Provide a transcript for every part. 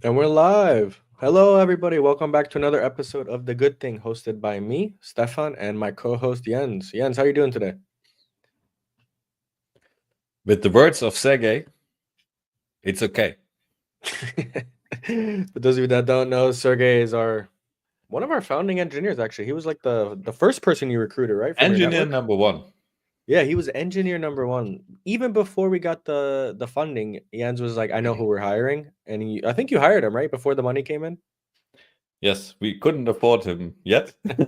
And we're live. Hello, everybody. Welcome back to another episode of The Good Thing, hosted by me, Stefan, and my co-host Jens. Jens, how are you doing today? With the words of Sergey, it's okay. For those of you that don't know, Sergey is one of our founding engineers. Actually, he was like the first person you recruited, right, from your Engineer network. number one. Yeah, he was engineer number one. Even before we got the funding, Jens was like, "I know who we're hiring," and I think you hired him right before the money came in. Yes, we couldn't afford him yet. And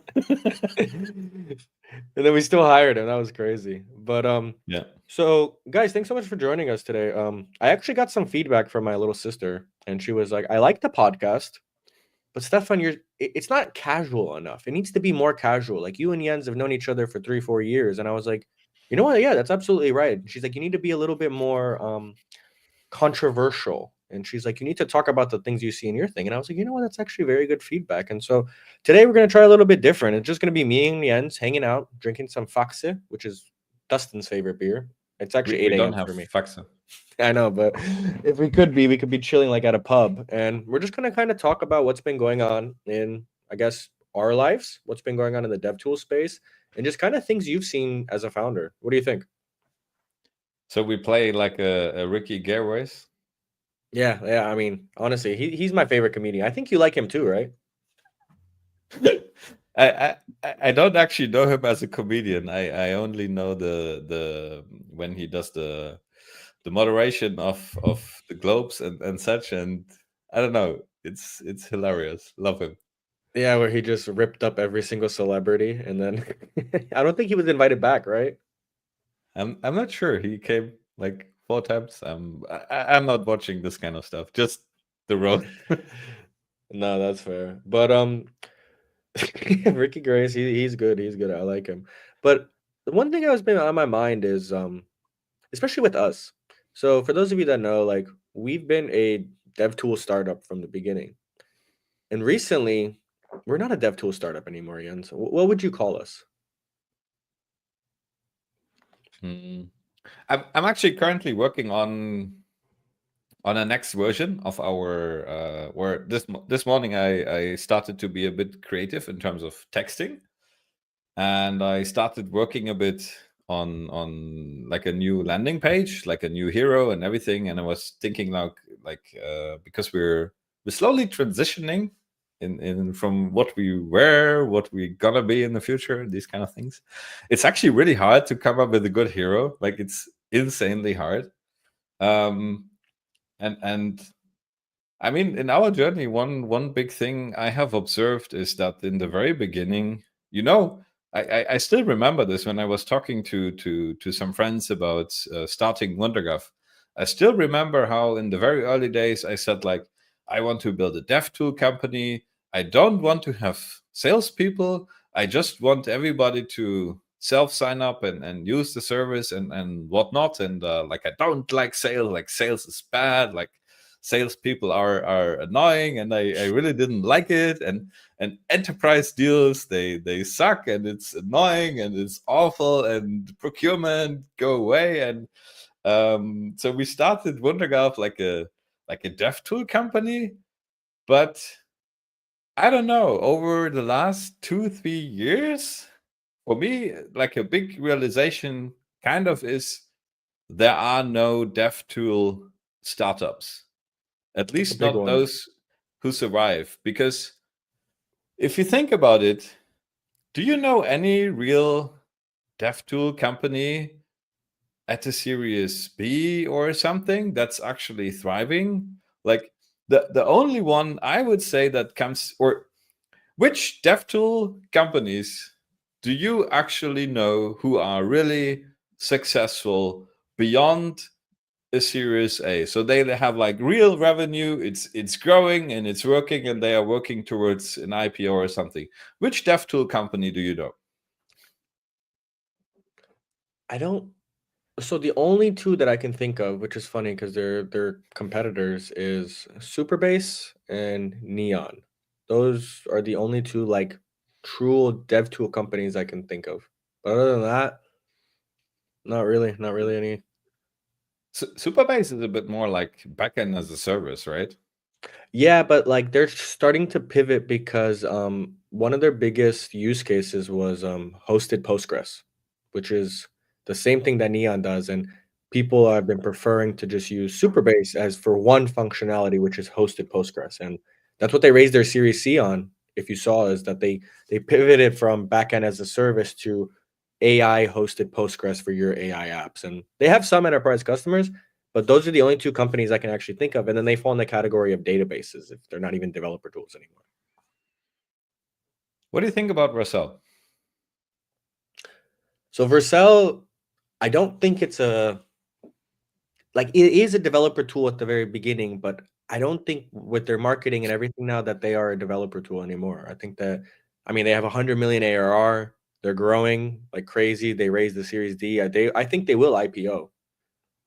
then we still hired him. That was crazy. But Yeah. so guys, thanks so much for joining us today. I actually got some feedback from my little sister, and she was like, "I like the podcast, but Stefan, it's not casual enough. It needs to be more casual. Like you and Jens have known each other for 3-4 years." And I was like, "You know what? Yeah, that's absolutely right." She's like, "You need to be a little bit more controversial." And she's like, "You need to talk about the things you see in your thing." And I was like, "You know what? That's actually very good feedback." And so today we're going to try a little bit different. It's just going to be me and Jens hanging out, drinking some Faxe, which is Dustin's favorite beer. It's actually We 8 don't a.m. have for me. faxa. I know, but if we could be chilling like at a pub. And we're just going to kind of talk about what's been going on in, I guess, our lives, what's been going on in the DevTool space, and just kind of things you've seen as a founder. What do you think? So we play like a Ricky Gervais. Yeah, yeah. I mean, honestly, he's my favorite comedian. I think you like him too, right? I don't actually know him as a comedian. I only know the when he does the moderation of the globes and such, and I don't know. It's hilarious. Love him. Yeah, where he just ripped up every single celebrity, and then I don't think he was invited back, right? I'm not sure. He came like 4 times. I'm not watching this kind of stuff. Just the road. No, that's fair. But Ricky Grace, he's good. He's good. I like him. But the one thing I was been on my mind is especially with us. So for those of you that know, like we've been a dev tool startup from the beginning, and recently we're not a dev tool startup anymore, Jens. What would you call us? Hmm. I'm actually currently working on a next version of our where this morning I started to be a bit creative in terms of texting, and I started working a bit on like a new landing page, like a new hero and everything. And I was thinking because we're slowly transitioning in from what we were, what we gonna be in the future, these kind of things. It's actually really hard to come up with a good hero. Like it's insanely hard. Um, and I mean, in our journey, one big thing I have observed is that in the very beginning, you know, I still remember this when I was talking to some friends about starting WunderGraph. I still remember how in the very early days I said like, I want to build a dev tool company. I don't want to have salespeople. I just want everybody to self sign up and use the service and whatnot. And like I don't like sales. Like sales is bad. Like salespeople are annoying, and I really didn't like it. And enterprise deals, they suck, and it's annoying, and it's awful, and procurement go away. And so we started WunderGraph like a dev tool company, but I don't know, over the last 2-3 years, for me, like a big realization kind of is there are no dev tool startups, at That's a least big not one. those who survive. Because if you think about it, do you know any real dev tool company at a series B or something that's actually thriving? Like the only one I would say that comes, or which dev tool companies do you actually know who are really successful beyond a Series A? So they have like real revenue. It's growing and it's working, and they are working towards an IPO or something. Which dev tool company do you know? I don't. So the only two that I can think of, which is funny because they're competitors, is Superbase and Neon. Those are the only two like true dev tool companies I can think of. But other than that, not really any. Superbase is a bit more like backend as a service, right? Yeah, but like they're starting to pivot because one of their biggest use cases was hosted Postgres, which is the same thing that Neon does, and people have been preferring to just use Superbase as for one functionality, which is hosted Postgres, and that's what they raised their Series C on. If you saw, is that they pivoted from backend as a service to AI hosted Postgres for your AI apps, and they have some enterprise customers, but those are the only two companies I can actually think of, and then they fall in the category of databases if they're not even developer tools anymore. What do you think about Russell? So Vercel, I don't think it's a like it is a developer tool at the very beginning, but I don't think with their marketing and everything now that they are a developer tool anymore. I think that I mean they have 100 million ARR. They're growing like crazy. They raised the Series D. I think they will IPO.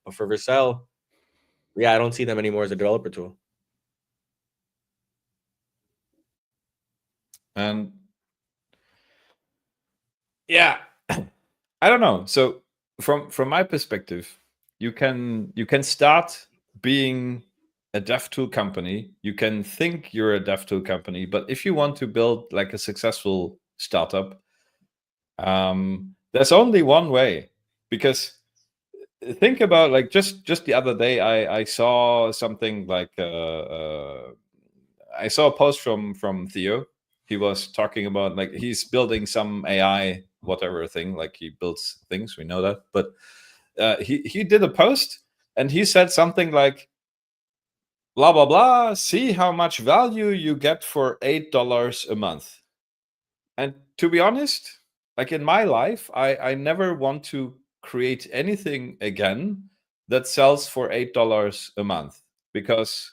But for Vercel, yeah, I don't see them anymore as a developer tool. And yeah, I don't know. So from my perspective, you can start being a DevTool company. You can think you're a DevTool company, but if you want to build like a successful startup, there's only one way. Because think about like just the other day, I saw something like I saw a post from Theo. He was talking about like he's building some AI whatever thing, like he builds things, we know that, but he did a post and he said something like blah blah blah, see how much value you get for $8 a month. And to be honest, like in my life, I never want to create anything again that sells for $8 a month, because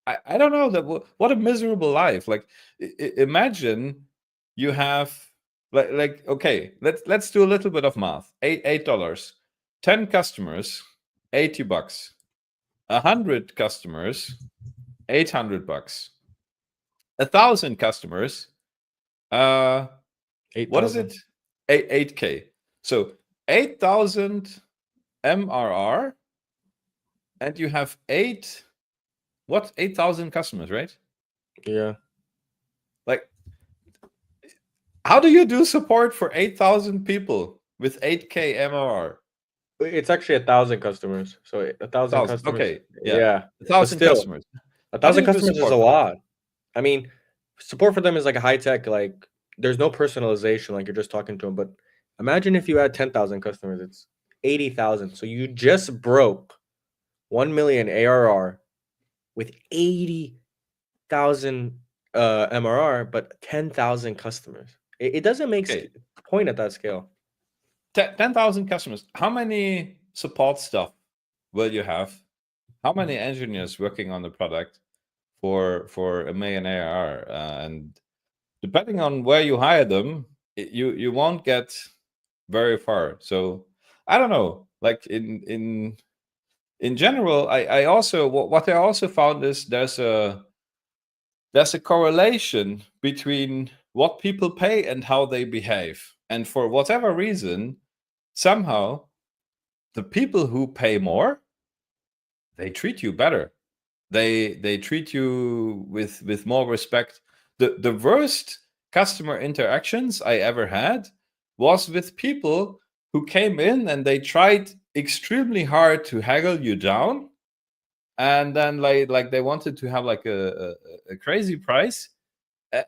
I don't know that what a miserable life. Like imagine you have like okay, let's do a little bit of math. $8, 10 customers, $80, 100 customers, $800, 1,000 customers, what is 8,000. it? 8K. So 8,000 MRR, and you have 8,000 customers, right? Yeah. Like, how do you do support for 8,000 people with 8K MRR? It's actually 1,000 customers. So 1,000 1,000. customers. Okay, yeah, Yeah, but 1,000 still, customers. a How do thousand you do customers is a support for that? lot. I mean, support for them is like a high tech. Like, there's no personalization. Like you're just talking to them. But imagine if you had 10,000 customers. It's 80,000. So you just broke 1 million ARR with 80,000 MRR, but 10,000 customers. It doesn't make Okay, point at that scale. 10,000 customers. How many support staff will you have? How many engineers working on the product for a million ARR? And depending on where you hire them, you won't get very far. So I don't know. Like in general, I also what I also found is there's a correlation between what people pay and how they behave. And for whatever reason, somehow the people who pay more, they treat you better. They treat you with more respect. The worst customer interactions I ever had was with people who came in and they tried extremely hard to haggle you down, and then like they wanted to have like a crazy price.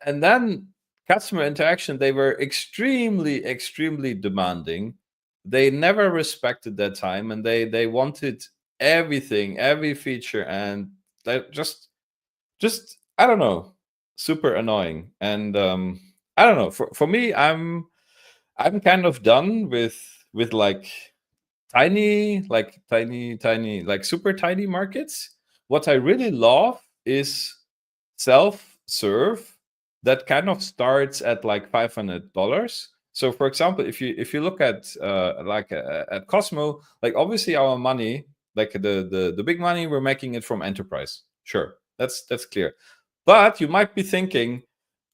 And then customer interaction, they were extremely demanding. They never respected their time, and they wanted everything, every feature, and they just I don't know, super annoying. And I don't know, for me, I'm kind of done with like tiny, like super tiny markets. What I really love is self-serve that kind of starts at like $500. So for example, if you look at at Cosmo, like obviously our money, like the big money, we're making it from enterprise. Sure, that's clear. But you might be thinking,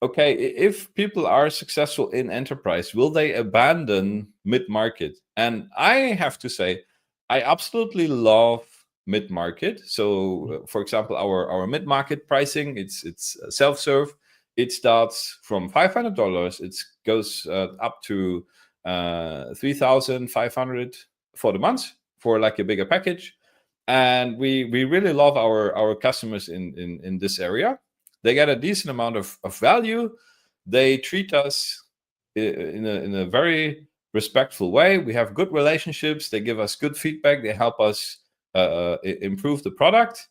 okay, if people are successful in enterprise, will they abandon mid-market? And I have to say, I absolutely love mid-market. So, for example, our mid-market pricing, it's self-serve. It starts from $500. It goes up to $3,500 for the month for like a bigger package. And we really love our customers in this area. They get a decent amount of value. They treat us in a very respectful way. We have good relationships. They give us good feedback. They help us improve the product.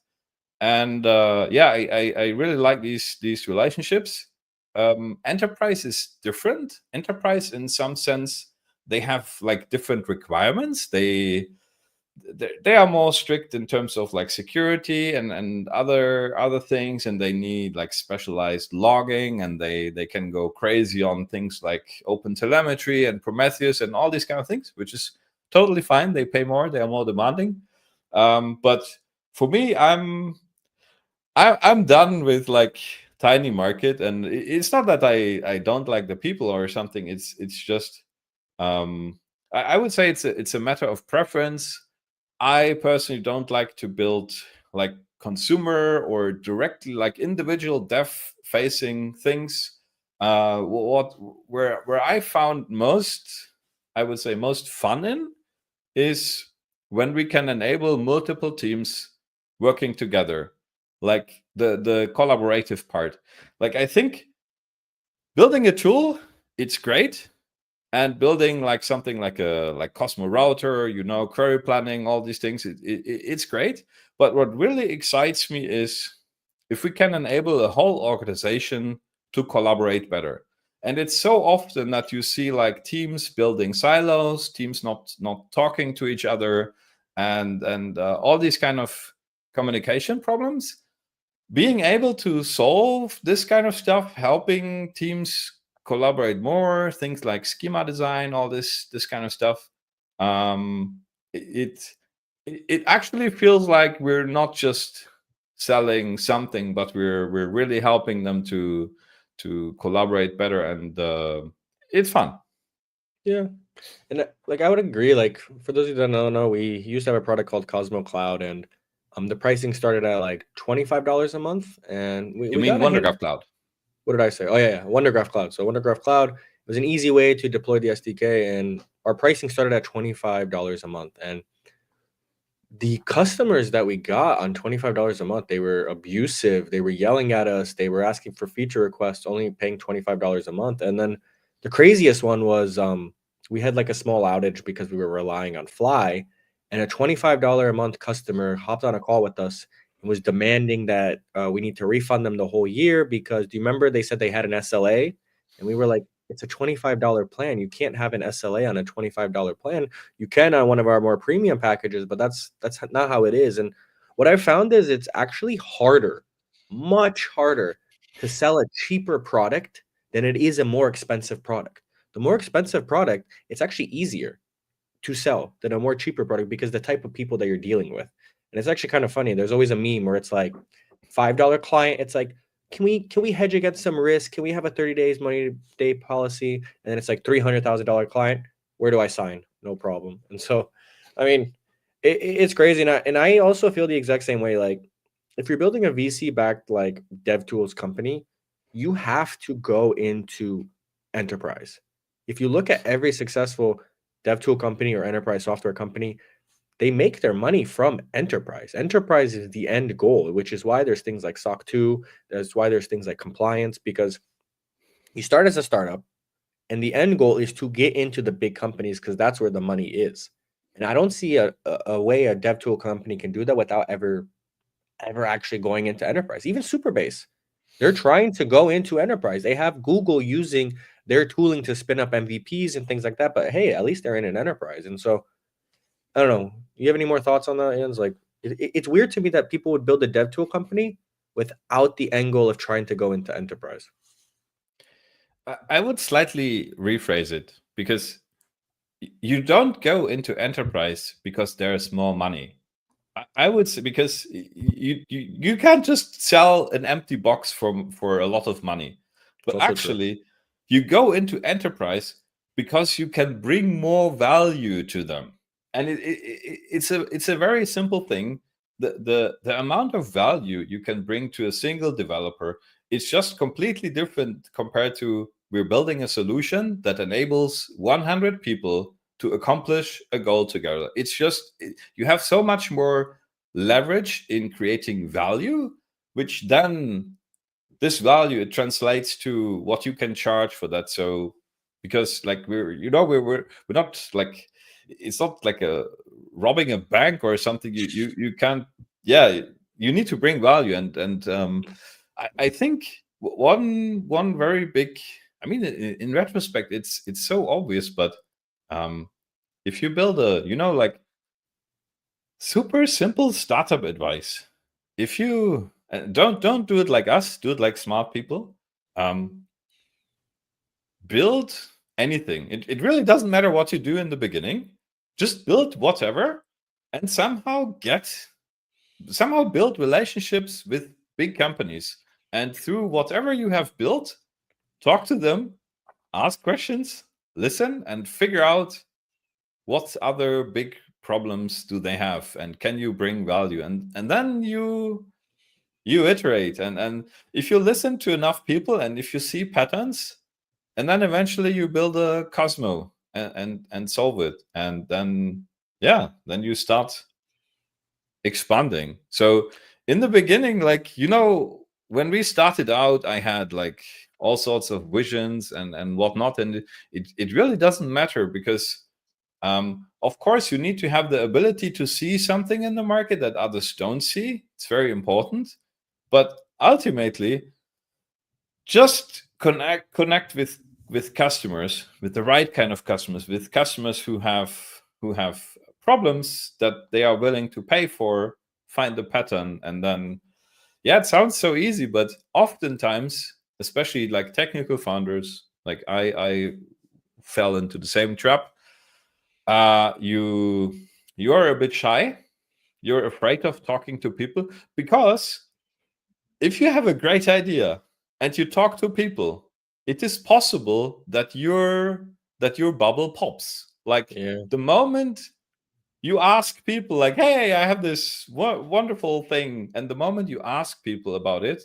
And I really like these relationships. Enterprise is different. Enterprise, in some sense, they have like different requirements. They are more strict in terms of like security and other things, and they need like specialized logging, and they can go crazy on things like open telemetry and Prometheus and all these kind of things, which is totally fine. They pay more, they are more demanding. But for me, I'm done with like tiny market, and it's not that I don't like the people or something. It's just I would say it's a matter of preference. I personally don't like to build like consumer or directly like individual dev facing things. Where I found I would say most fun in is when we can enable multiple teams working together, like the collaborative part. Like, I think building a tool, it's great, and building like something like Cosmo router, query planning, all these things, it's great. But what really excites me is if we can enable a whole organization to collaborate better. And it's so often that you see like teams building silos, teams not talking to each other, and all these kind of communication problems. Being able to solve this kind of stuff, helping teams collaborate more, things like schema design, all this kind of stuff. It actually feels like we're not just selling something, but we're really helping them to collaborate better, and it's fun. Yeah. And like I would agree. Like for those of you that don't know, we used to have a product called Cosmo Cloud, and the pricing started at like $25 a month, and You we mean got a hit. WunderGraph Cloud? What did I say? Oh yeah, WunderGraph Cloud. So WunderGraph Cloud was an easy way to deploy the SDK, and our pricing started at $25 a month. And the customers that we got on $25 a month, they were abusive. They were yelling at us. They were asking for feature requests, only paying $25 a month. And then the craziest one was we had like a small outage because we were relying on Fly, and a $25 a month customer hopped on a call with us and was demanding that we need to refund them the whole year because do you remember they said they had an SLA? And we were like, it's a $25 plan. You can't have an SLA on a $25 plan. You can on one of our more premium packages, but that's not how it is. And what I found is it's actually harder, much harder to sell a cheaper product than it is a more expensive product. The more expensive product, it's actually easier to sell than a more cheaper product because the type of people that you're dealing with. And it's actually kind of funny. There's always a meme where it's like $5 client, it's like, can we hedge against some risk? Can we have a 30 days money day policy? And then it's like $300,000 client. Where do I sign? No problem. And so, I mean, it's crazy. And I also feel the exact same way. Like, if you're building a VC backed like DevTools company, you have to go into enterprise. If you look at every successful DevTool company or enterprise software company, they make their money from enterprise. Enterprise is the end goal, which is why there's things like SOC 2. That's why there's things like compliance, because you start as a startup and the end goal is to get into the big companies because that's where the money is. And I don't see a way a DevTool company can do that without ever actually going into enterprise. Even Superbase, they're trying to go into enterprise. They have Google using their tooling to spin up MVPs and things like that. But hey, at least they're in an enterprise. And so I don't know. You have any more thoughts on that, Jens? Like, it's weird to me that people would build a dev tool company without the end goal of trying to go into enterprise. I would slightly rephrase it, because you don't go into enterprise because there's more money. I would say because you can't just sell an empty box for a lot of money. But actually, you go into enterprise because you can bring more value to them. And it's a very simple thing. the amount of value you can bring to a single developer is just completely different compared to we're building a solution that enables 100 people to accomplish a goal together. It's just, you have so much more leverage in creating value, which then this value, it translates to what you can charge for that. So because like we're not like, it's not like a robbing a bank or something. You can't, yeah, you need to bring value. I think one very big, I mean, in retrospect it's so obvious, but if you build a, like, super simple startup advice, if you don't do it like us, do it like smart people. Build anything. It really doesn't matter what you do in the beginning. Just build whatever, and somehow build relationships with big companies. And through whatever you have built, talk to them, ask questions, listen, and figure out what other big problems do they have, and can you bring value, and then you iterate, and if you listen to enough people and if you see patterns, and then eventually you build a Cosmo and solve it, and then then you start expanding. So in the beginning, like, when we started out, I had like all sorts of visions and whatnot, and it really doesn't matter, because of course you need to have the ability to see something in the market that others don't see. It's very important, but ultimately just connect with customers, with the right kind of customers, with customers who have problems that they are willing to pay for, find the pattern, and then it sounds so easy, but oftentimes, especially like technical founders, like I fell into the same trap. You are a bit shy, you're afraid of talking to people, because if you have a great idea and you talk to people, it is possible that your bubble pops. Like, Yeah. the moment you ask people, like, hey, I have this wonderful thing, and the moment you ask people about it,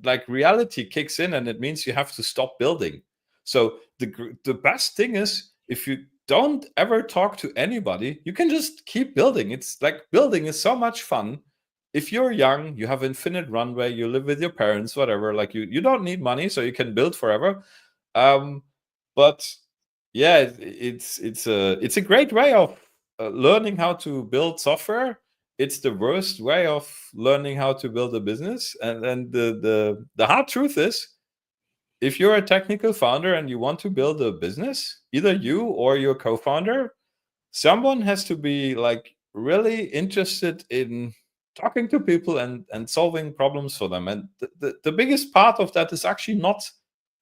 like, reality kicks in, and it means you have to stop building. So the best thing is, if you don't ever talk to anybody, you can just keep building. It's like, building is so much fun. If you're young, you have infinite runway, you live with your parents, whatever, like, you don't need money, so you can build forever. But yeah, it's a great way of learning how to build software. It's the worst way of learning how to build a business. And the hard truth is, if you're a technical founder and you want to build a business, either you or your co-founder, someone has to be like really interested in talking to people and solving problems for them. And the biggest part of that is actually not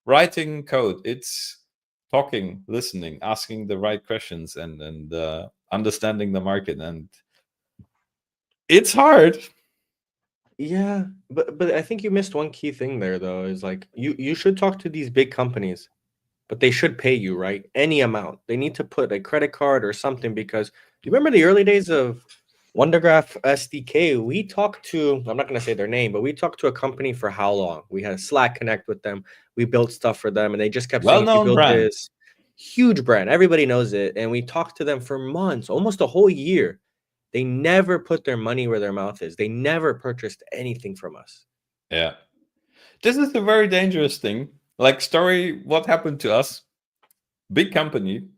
writing code. It's talking, listening, asking the right questions, and understanding the market. And it's hard. Yeah, but I think you missed one key thing there though, is like you should talk to these big companies, but they should pay you, right? Any amount. They need to put a credit card or something, because do you remember the early days of WunderGraph SDK? We talked to, I'm not going to say their name, but we talked to a company for how long? We had a Slack connect with them. We built stuff for them, and they just kept saying, if you Well-known build brand. this huge brand, everybody knows it. And we talked to them for months, almost a whole year. They never put their money where their mouth is. They never purchased anything from us. Yeah. This is a very dangerous thing. Like, story, what happened to us? Big company,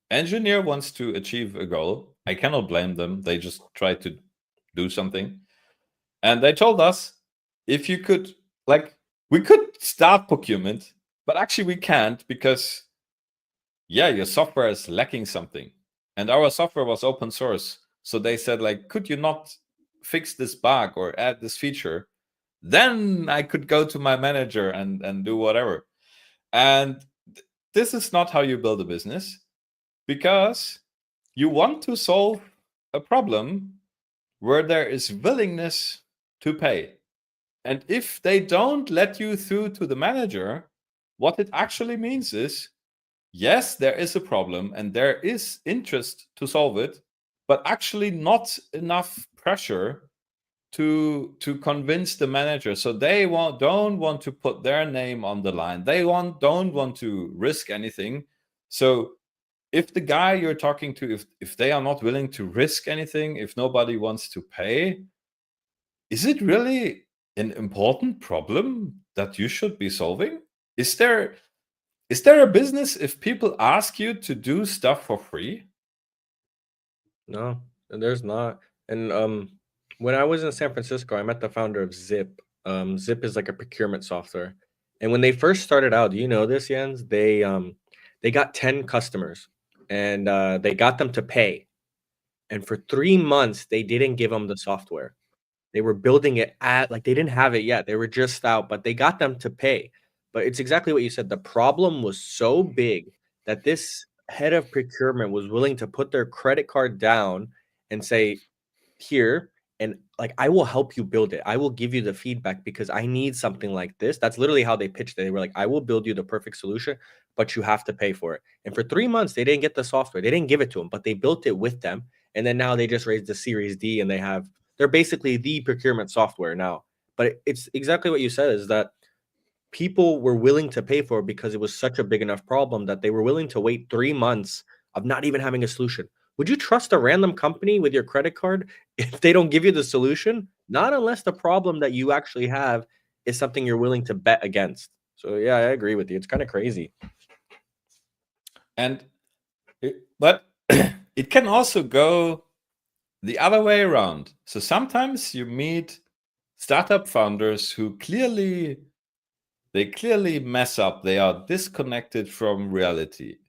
engineer wants to achieve a goal. I cannot blame them. They just try to do something. And they told us, if you could, like, we could start procurement, but actually we can't, because your software is lacking something. And our software was open source. So they said, like, could you not fix this bug or add this feature? Then I could go to my manager and do whatever. And this is not how you build a business, because you want to solve a problem where there is willingness to pay. And if they don't let you through to the manager, what it actually means is, yes, there is a problem and there is interest to solve it, but actually not enough pressure to convince the manager, so they don't want to put their name on the line. They don't want to risk anything. So if the guy you're talking to, if they are not willing to risk anything, if nobody wants to pay, is it really an important problem that you should be solving? Is there a business if people ask you to do stuff for free? No, there's not. And when I was in San Francisco, I met the founder of Zip. Zip is like a procurement software. And when they first started out, do you know this, Jens? They got 10 customers and they got them to pay. And for 3 months, they didn't give them the software. They were building it at like they didn't have it yet. They were just out, but they got them to pay. But it's exactly what you said. The problem was so big that this head of procurement was willing to put their credit card down and say, "Here, and like I will help you build it. I will give you the feedback because I need something like this." That's literally how they pitched it. They were like, "I will build you the perfect solution, but you have to pay for it." And for 3 months, they didn't get the software. They didn't give it to them, but they built it with them. And then now they just raised the Series D, and they're basically the procurement software now. But it's exactly what you said, is that people were willing to pay for it because it was such a big enough problem that they were willing to wait 3 months of not even having a solution. Would you trust a random company with your credit card if they don't give you the solution? Not unless the problem that you actually have is something you're willing to bet against. So yeah, I agree with you. It's kind of crazy. But it can also go the other way around. So sometimes you meet startup founders who clearly mess up. They are disconnected from reality.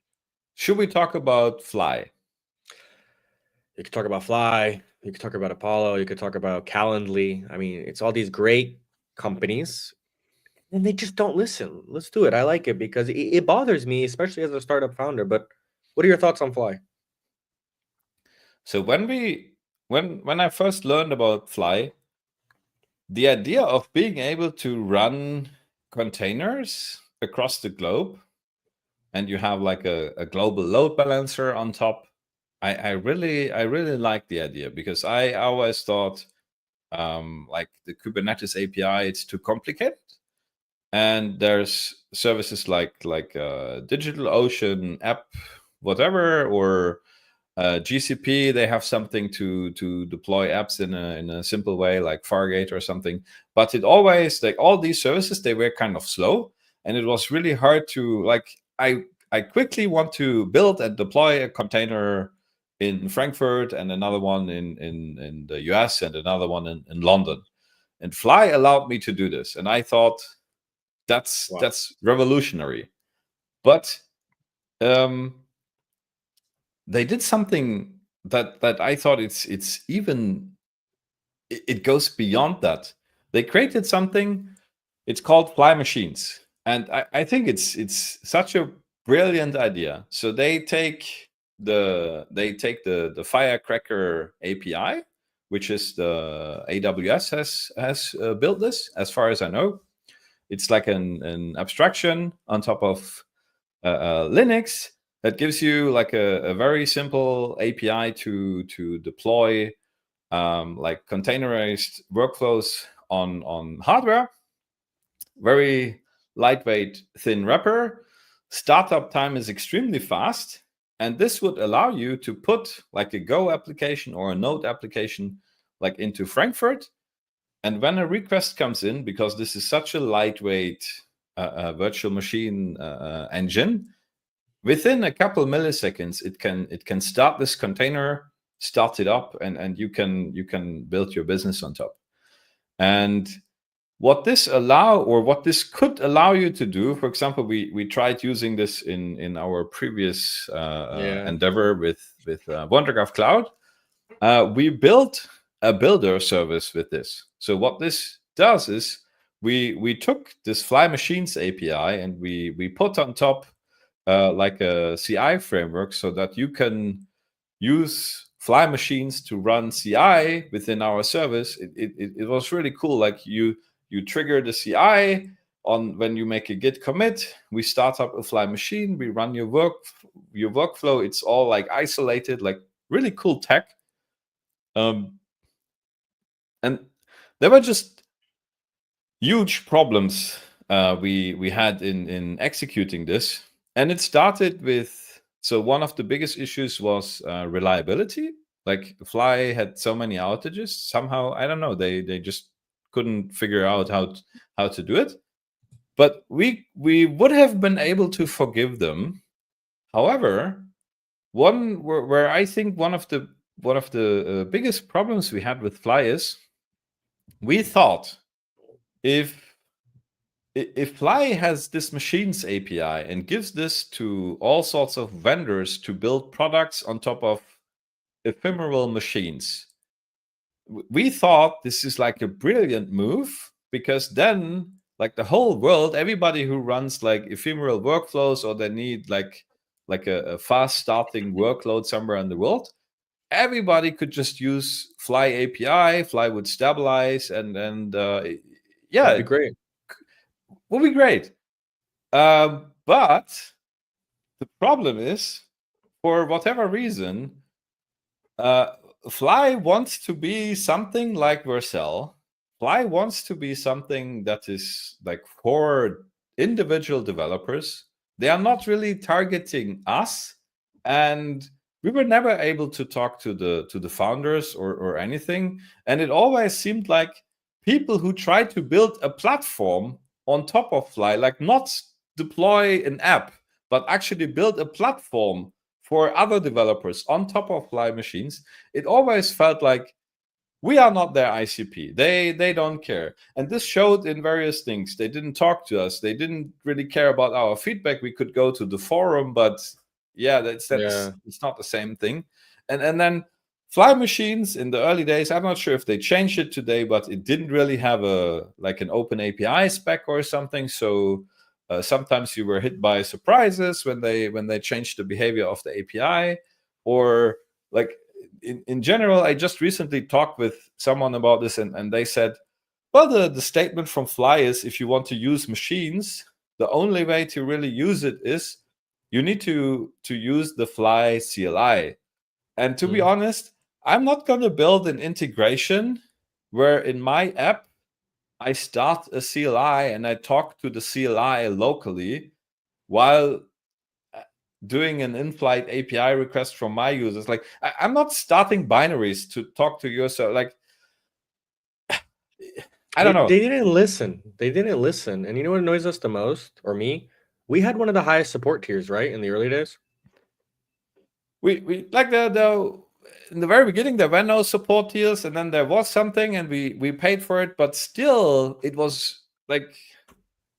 Should we talk about Fly? You could talk about Fly, you could talk about Apollo, you could talk about Calendly. I mean, it's all these great companies and they just don't listen. Let's do it. I like it because it bothers me, especially as a startup founder. But what are your thoughts on Fly? So when I first learned about Fly, the idea of being able to run containers across the globe, and you have like a global load balancer on top, I really like the idea, because I always thought like the Kubernetes API, it's too complicated. And there's services like DigitalOcean app, whatever, or GCP. They have something to deploy apps in a simple way, like Fargate or something. But it always, like, all these services, they were kind of slow, and it was really hard to, like, I quickly want to build and deploy a container in Frankfurt, and another one in the US, and another one in London. And Fly allowed me to do this, and I thought that's revolutionary. But they did something that I thought it's even, it goes beyond that. They created something, it's called Fly Machines, and I think it's such a brilliant idea. So they take the Firecracker API, which is the AWS has built this, as far as I know. It's like an abstraction on top of Linux that gives you like a very simple API to deploy like containerized workflows on hardware. Very lightweight, thin wrapper. Startup time is extremely fast. And this would allow you to put like a Go application or a Node application like into Frankfurt. And when a request comes in, because this is such a lightweight virtual machine engine, within a couple milliseconds, it can start this container, start it up, and you can build your business on top. And what this could allow you to do, for example, we tried using this in our previous endeavor with WunderGraph Cloud. We built a builder service with this. So what this does is we took this Fly Machines API and we put on top like a CI framework, so that you can use Fly Machines to run CI within our service. It was really cool. Like you trigger the CI on when you make a Git commit. We start up a Fly Machine. We run your workflow. It's all like isolated, like really cool tech. And there were just huge problems we had in executing this, and it started with, so one of the biggest issues was reliability. Like Fly had so many outages, somehow I don't know, they just couldn't figure out how to do it. But we would have been able to forgive them. However, where I think one of the biggest problems we had with Fly is, we thought, if Fly has this machines API and gives this to all sorts of vendors to build products on top of ephemeral machines, we thought this is like a brilliant move, because then like the whole world, everybody who runs like ephemeral workflows, or they need like a fast starting workload somewhere in the world, everybody could just use Fly API. Fly would stabilize, and yeah, That'd be great. would be great. But the problem is, for whatever reason, Fly wants to be something like Vercel. Fly wants to be something that is like for individual developers. They are not really targeting us, and we were never able to talk to the founders or anything. And it always seemed like people who tried to build a platform on top of Fly, like not deploy an app, but actually build a platform for other developers on top of Fly machines, it always felt like we are not their ICP. They don't care. And this showed in various things. They didn't talk to us. They didn't really care about our feedback. We could go to the forum, but yeah, that's Yeah. it's not the same thing. And then Fly machines in the early days, I'm not sure if they changed it today, but it didn't really have a like an open API spec or something. So sometimes you were hit by surprises when they changed the behavior of the API, or like in general. I just recently talked with someone about this, and they said, well, the statement from Fly is, if you want to use machines, the only way to really use it is you need to use the Fly CLI. And to be Mm. honest, I'm not going to build an integration where in my app I start a CLI and I talk to the CLI locally while doing an in-flight API request from my users. Like I'm not starting binaries to talk to you. So like, I don't know. They didn't listen. They didn't listen. And you know what annoys us the most, or me? We had one of the highest support tiers, right, in the early days. We like the in the very beginning there were no support tiers, and then there was something, and we paid for it, but still it was like,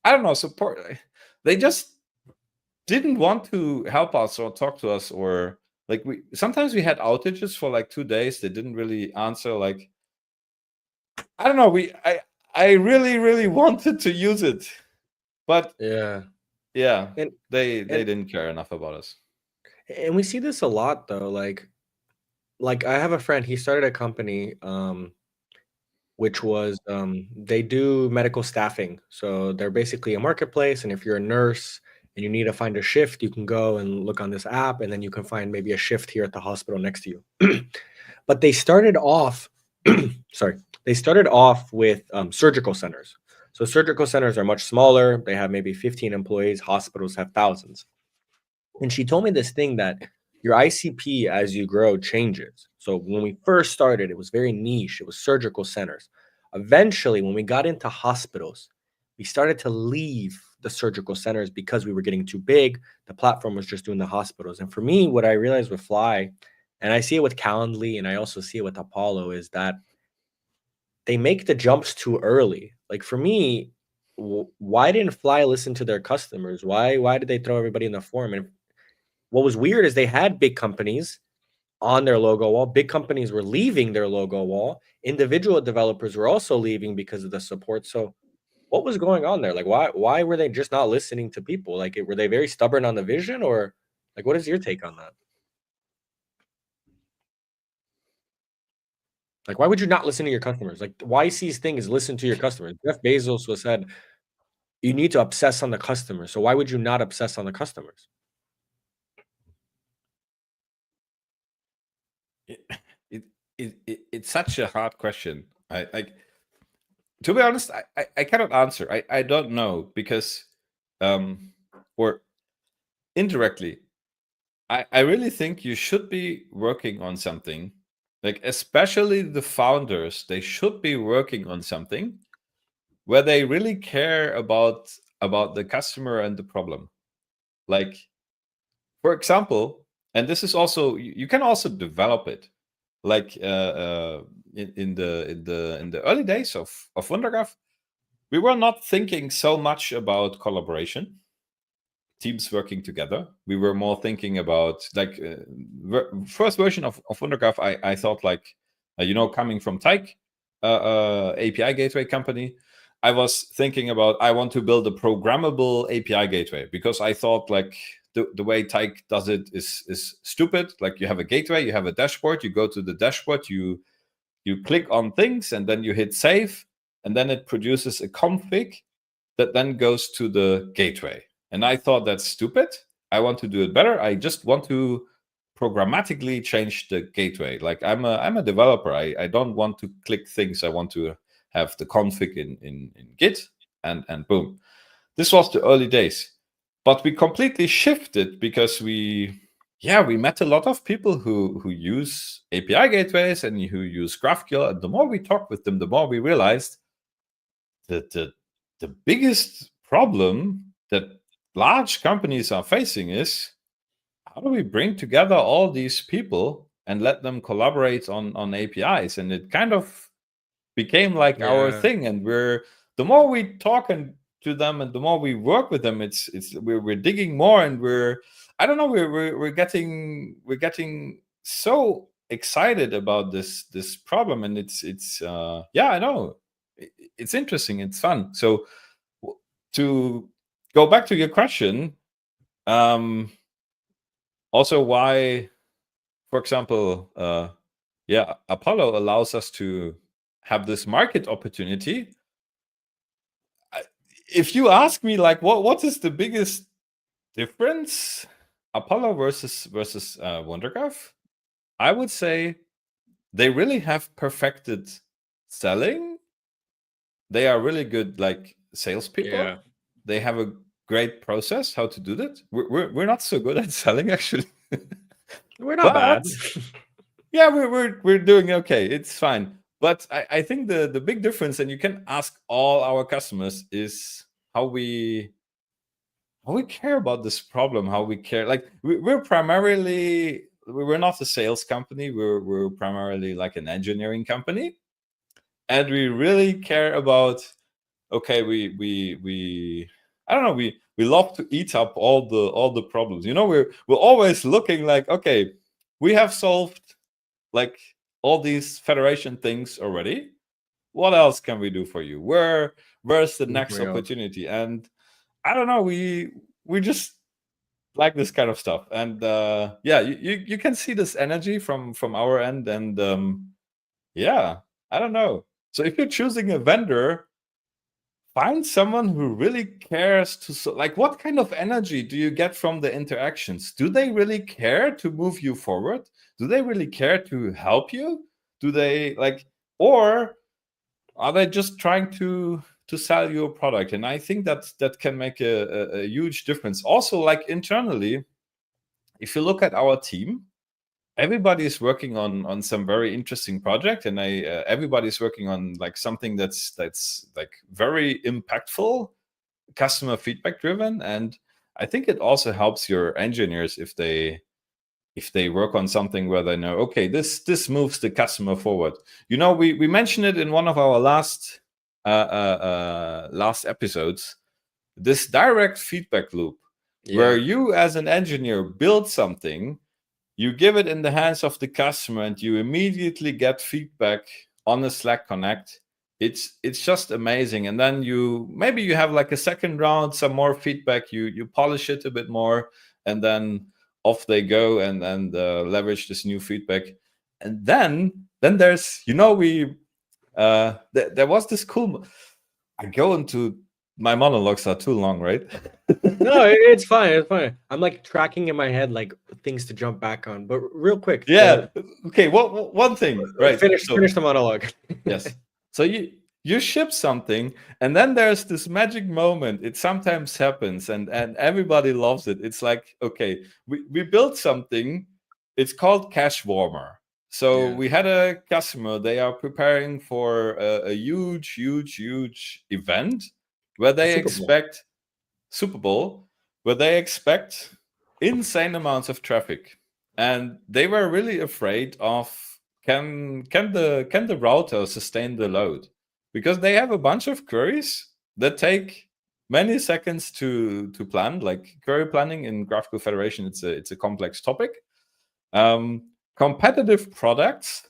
I don't know, support. They just didn't want to help us or talk to us, or like we sometimes we had outages for like 2 days. They didn't really answer. Like, I don't know. I really wanted to use it, but Yeah. yeah, And they and didn't care enough about us. and we see this a lot though. Like I have a friend, he started a company, which was they do medical staffing. So they're basically a marketplace. And if you're a nurse and you need to find a shift, you can go and look on this app, and then you can find maybe a shift here at the hospital next to you. But they started off, sorry, they started off with surgical centers. So surgical centers are much smaller. They have maybe 15 employees. Hospitals have thousands. And she told me this thing that your ICP as you grow changes. So when we first started, it was very niche. It was surgical centers. Eventually, when we got into hospitals, we started to leave the surgical centers because we were getting too big. The platform was just doing the hospitals. And for me, what I realized with Fly, and I see it with Calendly, and I also see it with Apollo, is that they make the jumps too early. Like for me, why didn't Fly listen to their customers? Why did they throw everybody in the forum? And what was weird is they had big companies on their logo wall. Big companies were leaving their logo wall. Individual developers were also leaving because of the support. So what was going on there? Like why were they just not listening to people? Like were they very stubborn on the vision, or like what is your take on that? Like why would you not listen to your customers? Like YC's thing is listen to your customers. Jeff Bezos was said you need to obsess on the customer. So why would you not obsess on the customers? It, it's such a hard question. I like to be honest, I cannot answer. I don't know, because or indirectly, I really think you should be working on something, like especially the founders, they should be working on something where they really care about the customer and the problem. Like, for example, and this is also, you can also develop it, like in the early days of WunderGraph, we were not thinking so much about collaboration, teams working together. We were more thinking about, like, first version of WunderGraph. I thought, like, coming from Tyke, API gateway company, I was thinking about, I want to build a programmable API gateway, because I thought, like, the way Tyke does it is stupid. Like, you have a gateway, you have a dashboard, you go to the dashboard, you click on things, and then you hit save, and then it produces a config that then goes to the gateway. And I thought, that's stupid. I want to do it better. I just want to programmatically change the gateway. Like, I'm a developer. I don't want to click things. I want to have the config in Git, and boom. This was the early days. But we completely shifted, because we met a lot of people who use API gateways and who use GraphQL. And the more we talked with them, the more we realized that the biggest problem that large companies are facing is, how do we bring together all these people and let them collaborate on APIs? And it kind of became like our thing. And the more we talk to them and the more we work with them, we're digging more, and I don't know, we're getting so excited about this problem. And it's I know, it's interesting, it's fun. So to go back to your question, also why, for example, Apollo allows us to have this market opportunity. If you ask me, like, what is the biggest difference, Apollo versus WunderGraph, I would say they really have perfected selling. They are really good, like, salespeople. Yeah. They have a great process how to do that. We're not so good at selling, actually. We're not bad. Yeah, we're doing okay. It's fine. But I think the big difference, and you can ask all our customers, is how we care about this problem, how we care. Like, we're not a sales company. We're primarily like an engineering company, and we really care about, okay, we I don't know, we love to eat up all the problems. We're always looking like, okay, we have solved, like, all these federation things already. What else can we do for you? Where's the next opportunity? And I don't know, we just like this kind of stuff. And you can see this energy from our end. And I don't know. So if you're choosing a vendor, find someone who really cares like, what kind of energy do you get from the interactions? Do they really care to move you forward? Do they really care to help you? Do they, like, or are they just trying to sell you a product? And I think that can make a huge difference. Also, like, internally, if you look at our team, everybody is working on some very interesting project, and everybody's working on, like, something that's like very impactful, customer feedback driven. And I think it also helps your engineers if they work on something where they know, okay, this moves the customer forward. We mentioned it in one of our last episodes, this direct feedback loop, where you as an engineer build something, you give it in the hands of the customer, and you immediately get feedback on the Slack Connect. It's just amazing. And then maybe you have, like, a second round, some more feedback, you polish it a bit more, and then off they go and leverage this new feedback. And then there's, there was this cool. I go into my monologues are too long, right? No, it's fine. It's fine. I'm, like, tracking in my head, like, things to jump back on. But real quick. Yeah. Okay. One thing. Right. Finish the monologue. Yes. So you ship something, and then there's this magic moment. It sometimes happens, and everybody loves it. It's like, okay, we built something. It's called Cache Warmer. So Yeah. we had a customer. They are preparing for a huge, huge, huge event where they Super Bowl. expect Super Bowl, where they expect insane amounts of traffic, and they were really afraid of can the router sustain the load, because they have a bunch of queries that take many seconds to plan. Like query planning in graphical federation, it's a complex topic. Competitive products,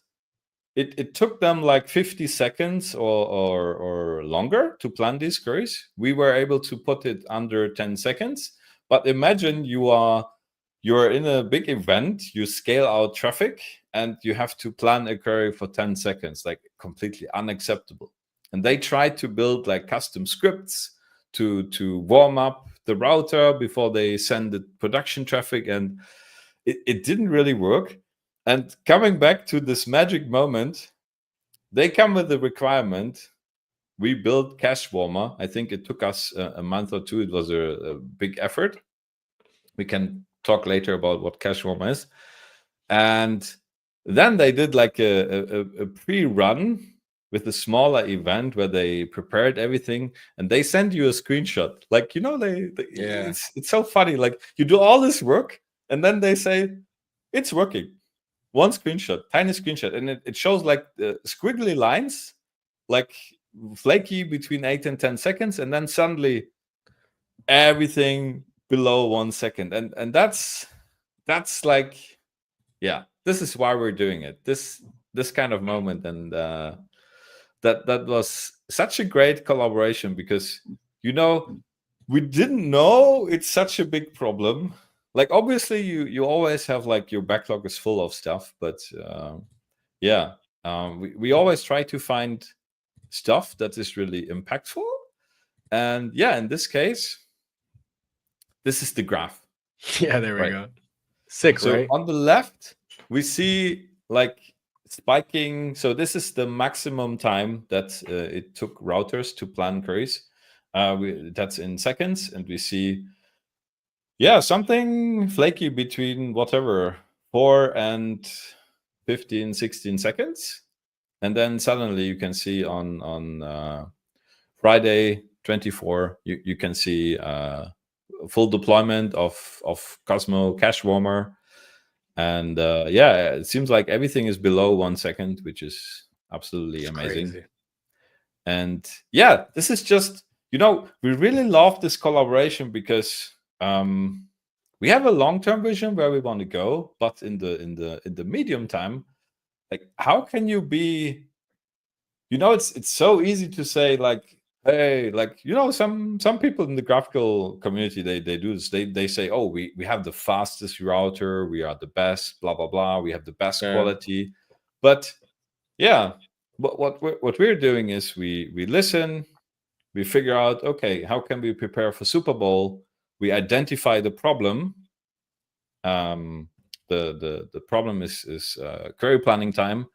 it took them like 50 seconds or longer to plan these queries. We were able to put it under 10 seconds. But imagine you're in a big event, you scale out traffic, and you have to plan a query for 10 seconds, like completely unacceptable. And they tried to build like custom scripts to warm up the router before they send the production traffic, and it didn't really work. And coming back to this magic moment, they come with the requirement. We built Cache Warmer. I think it took us a month or two. It was a big effort. We can talk later about what Cache Warmer is. And then they did like a pre-run with a smaller event where they prepared everything, and they send you a screenshot. Like, Yeah. it's so funny. Like, you do all this work, and then they say it's working. One screenshot, tiny screenshot, and it shows like squiggly lines, like flaky between 8 and 10 seconds, and then suddenly everything below 1 second. And that's like, yeah, this is why we're doing it. This kind of moment. And that was such a great collaboration, because we didn't know it's such a big problem. Like, obviously you always have like your backlog is full of stuff, but we always try to find stuff that is really impactful. And yeah, in this case, this is the graph, Yeah, there we right? go. Sick, So right? on the left, we see like spiking. So this is the maximum time that it took routers to plan queries. That's in seconds, and we see, yeah, something flaky between whatever 4 and 15, 16 seconds. And then suddenly you can see on Friday 24, you can see full deployment of Cosmo Cache Warmer. And yeah, it seems like everything is below 1 second, which is absolutely It's amazing. crazy. And yeah, this is just, we really love this collaboration, because we have a long-term vision where we want to go, but in the medium time, like, how can you be, it's so easy to say, like, hey, like, some people in the graphical community, they do this. They say, oh, we have the fastest router, we are the best, blah blah blah, we have the best Yeah. quality. But yeah, what we're doing is we listen, we figure out, okay, how can we prepare for Super Bowl? We identify the problem. The problem is query planning time,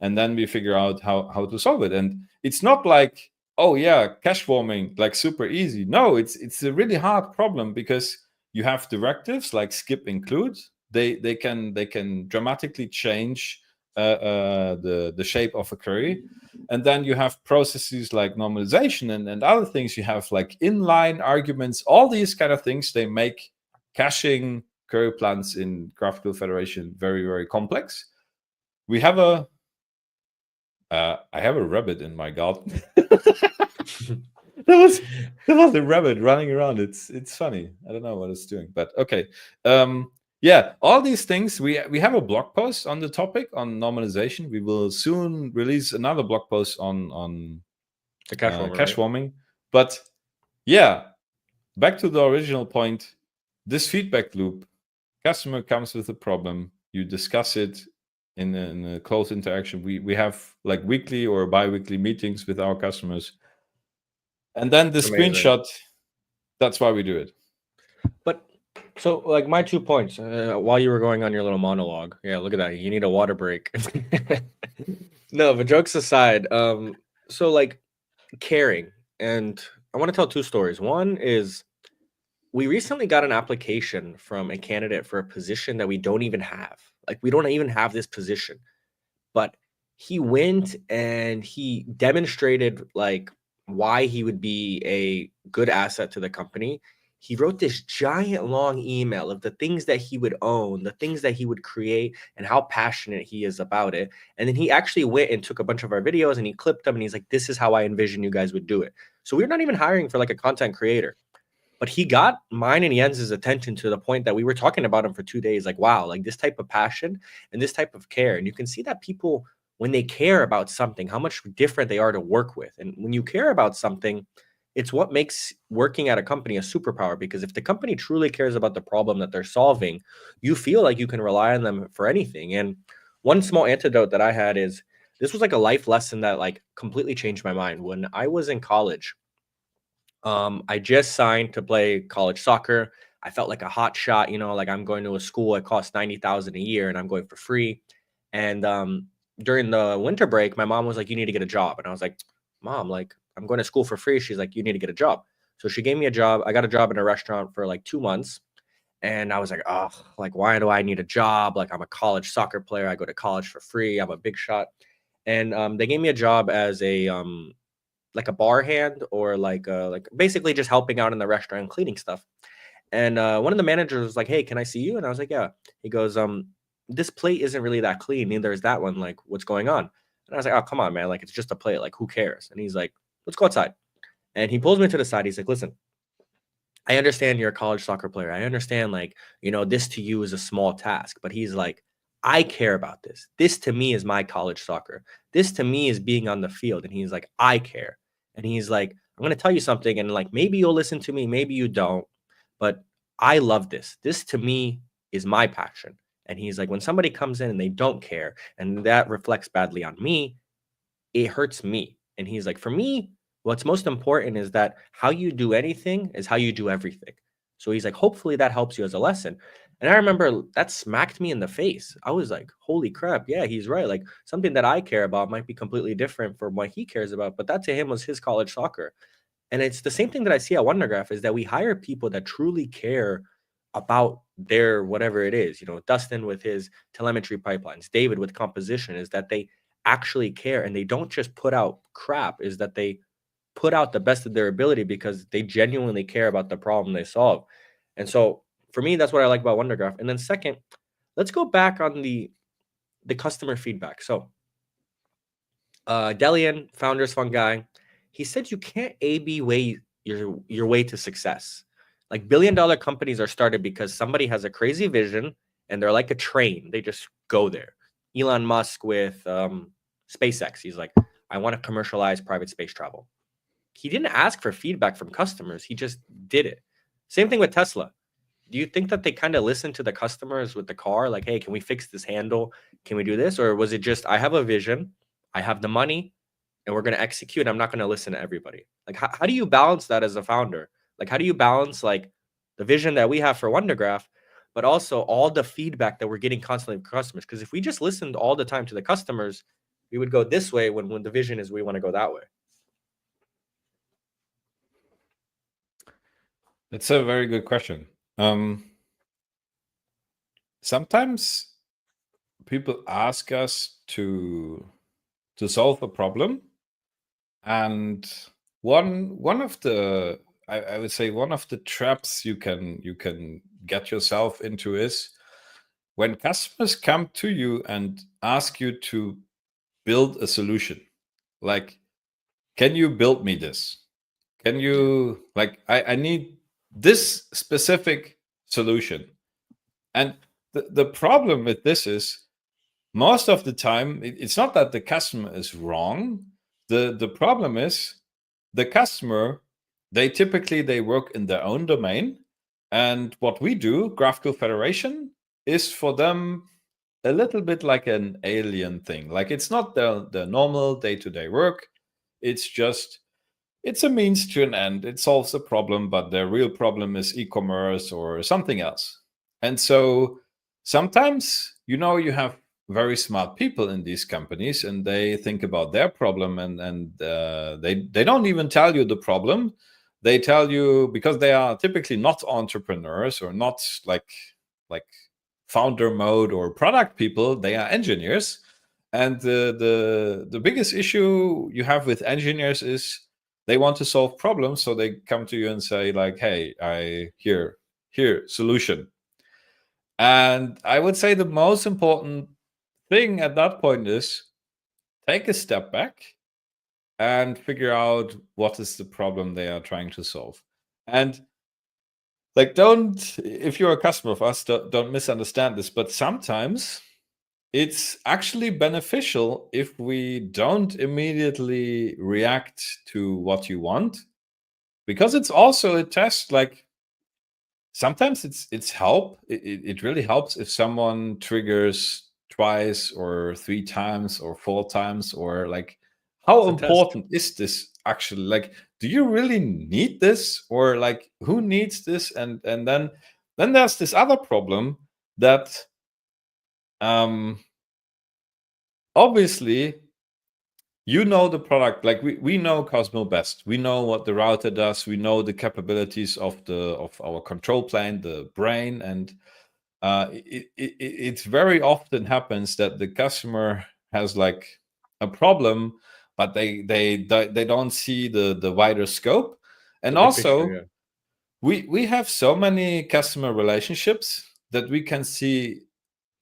and then we figure out how to solve it. And it's not like, oh yeah, cache warming, like super easy. No, it's a really hard problem, because you have directives like skip include. They can dramatically change the shape of a query. And then you have processes like normalization and other things. You have like inline arguments, all these kind of things. They make caching query plans in graphical federation very, very complex. We have I have a rabbit in my garden. That was a rabbit running around. It's funny. I don't know what it's doing, but okay. Yeah, all these things. We have a blog post on the topic on normalization. We will soon release another blog post on The cache warmer, cache right? warming. But yeah, back to the original point. This feedback loop. Customer comes with a problem. You discuss it in a close interaction. We have like weekly or bi-weekly meetings with our customers. And then the Amazing. screenshot, that's why we do it. But so, like, my 2 points while you were going on your little monologue. Yeah, look at that. You need a water break. No, but jokes aside, so like caring. And I want to tell two stories. One is we recently got an application from a candidate for a position that we don't even have. Like, we don't even have this position. But he went and he demonstrated like why he would be a good asset to the company. He wrote this giant long email of the things that he would own, the things that he would create, and how passionate he is about it. And then he actually went and took a bunch of our videos and he clipped them and he's like, this is how I envision you guys would do it. So we're not even hiring for like a content creator. But he got mine and Jens's attention to the point that we were talking about him for 2 days. Like, wow, like this type of passion and this type of care. And you can see that people, when they care about something, how much different they are to work with. And when you care about something, it's what makes working at a company a superpower. Because if the company truly cares about the problem that they're solving, you feel like you can rely on them for anything. And one small antidote that I had is this was like a life lesson that like completely changed my mind. When I was in college, I just signed to play college soccer. I felt like a hot shot, you know, like I'm going to a school, it costs 90,000 a year and I'm going for free. And during the winter break, my mom was like, you need to get a job. And I was like, Mom, like I'm going to school for free. She's like, you need to get a job. So she gave me a job. I got a job in a restaurant for like 2 months. And I was like, oh, like, why do I need a job? Like, I'm a college soccer player. I go to college for free. I'm a big shot. And they gave me a job as a like a bar hand or like basically just helping out in the restaurant cleaning stuff. And one of the managers was like, "Hey, can I see you?" And I was like, "Yeah." He goes, "This plate isn't really that clean. Neither is that one. Like, what's going on?" And I was like, "Oh, come on, man. Like, it's just a plate. Like, who cares?" And he's like, "Let's go outside." And he pulls me to the side. He's like, "Listen, I understand you're a college soccer player. I understand, like, you know, this to you is a small task, but he's like, I care about this. This to me is my college soccer. This to me is being on the field." And he's like, I care. And he's like, I'm going to tell you something. And like, maybe you'll listen to me, maybe you don't, but I love this. This to me is my passion. And he's like, when somebody comes in and they don't care and that reflects badly on me, it hurts me. And he's like, for me, what's most important is that how you do anything is how you do everything. So he's like, hopefully that helps you as a lesson. And I remember that smacked me in the face. I was like, holy crap. Yeah, he's right. Like something that I care about might be completely different from what he cares about, but that to him was his college soccer. And it's the same thing that I see at WunderGraph is that we hire people that truly care about their whatever it is. You know, Dustin with his telemetry pipelines, David with composition, is that they actually care and they don't just put out crap, is that they put out the best of their ability because they genuinely care about the problem they solve. And so for me, that's what I like about WunderGraph. And then second, let's go back on the customer feedback. So Delian, founder's fun guy, he said you can't A/B way your way to success. Like billion-dollar companies are started because somebody has a crazy vision and they're like a train. They just go there. Elon Musk with SpaceX, he's like, I want to commercialize private space travel. He didn't ask for feedback from customers. He just did it. Same thing with Tesla. Do you think that they kind of listened to the customers with the car? Like, hey, can we fix this handle? Can we do this? Or was it just, I have a vision, I have the money, and we're going to execute. I'm not going to listen to everybody. Like, how do you balance that as a founder? Like, how do you balance like the vision that we have for WunderGraph, but also all the feedback that we're getting constantly from customers? Because if we just listened all the time to the customers, we would go this way when the vision is we want to go that way. That's a very good question. Sometimes people ask us to solve a problem, and one of the I would say one of the traps you can get yourself into is when customers come to you and ask you to build a solution. Like, can you build me this? Can you, like, I need this specific solution. And the problem with this is most of the time it's not that the customer is wrong. The problem is the customer, they work in their own domain, and what we do, GraphQL Federation, is for them a little bit like an alien thing. Like, it's not their normal day-to-day work. It's a means to an end. It solves a problem, but their real problem is e-commerce or something else. And so sometimes, you have very smart people in these companies, and they think about their problem, and they don't even tell you the problem. They tell you, because they are typically not entrepreneurs or not like founder mode or product people. They are engineers, and the biggest issue you have with engineers is they want to solve problems, so they come to you and say like, hey, I here solution. And I would say the most important thing at that point is take a step back and figure out what is the problem they are trying to solve. And like, don't, if you're a customer of us, don't misunderstand this, but sometimes it's actually beneficial if we don't immediately react to what you want, because it's also a test. Like, sometimes it really helps if someone triggers twice or 3 times or 4 times, or like, how It's a test. important is this actually? Like, do you really need this, or like, who needs this? And then there's this other problem that obviously, you know the product. Like, we know Cosmo best. We know what the router does. We know the capabilities of our control plane, the brain. And it very often happens that the customer has like a problem, but they don't see the wider scope. And The big picture, also, yeah. we have so many customer relationships that we can see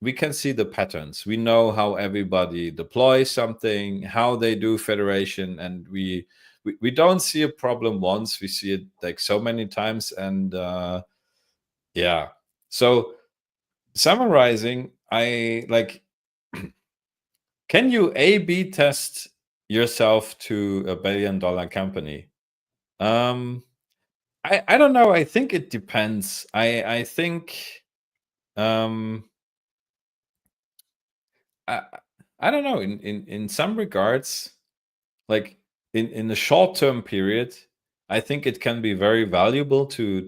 the patterns. We know how everybody deploys something, how they do federation, and we don't see a problem once. We see it like so many times. And yeah. So, summarizing, I like, can you A/B test yourself to $1 billion company? I don't know. I think it depends. I think I I don't know. In some regards, like, in the short term period, I think it can be very valuable to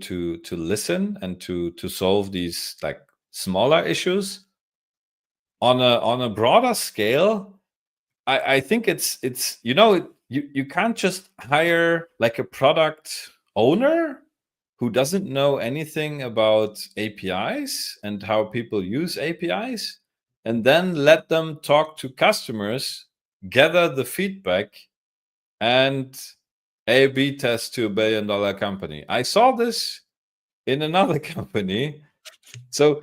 listen and to solve these like smaller issues. On a broader scale, I think it's you can't just hire like a product owner who doesn't know anything about APIs and how people use APIs, and then let them talk to customers, gather the feedback, and A/B test to $1 billion company. I saw this in another company. So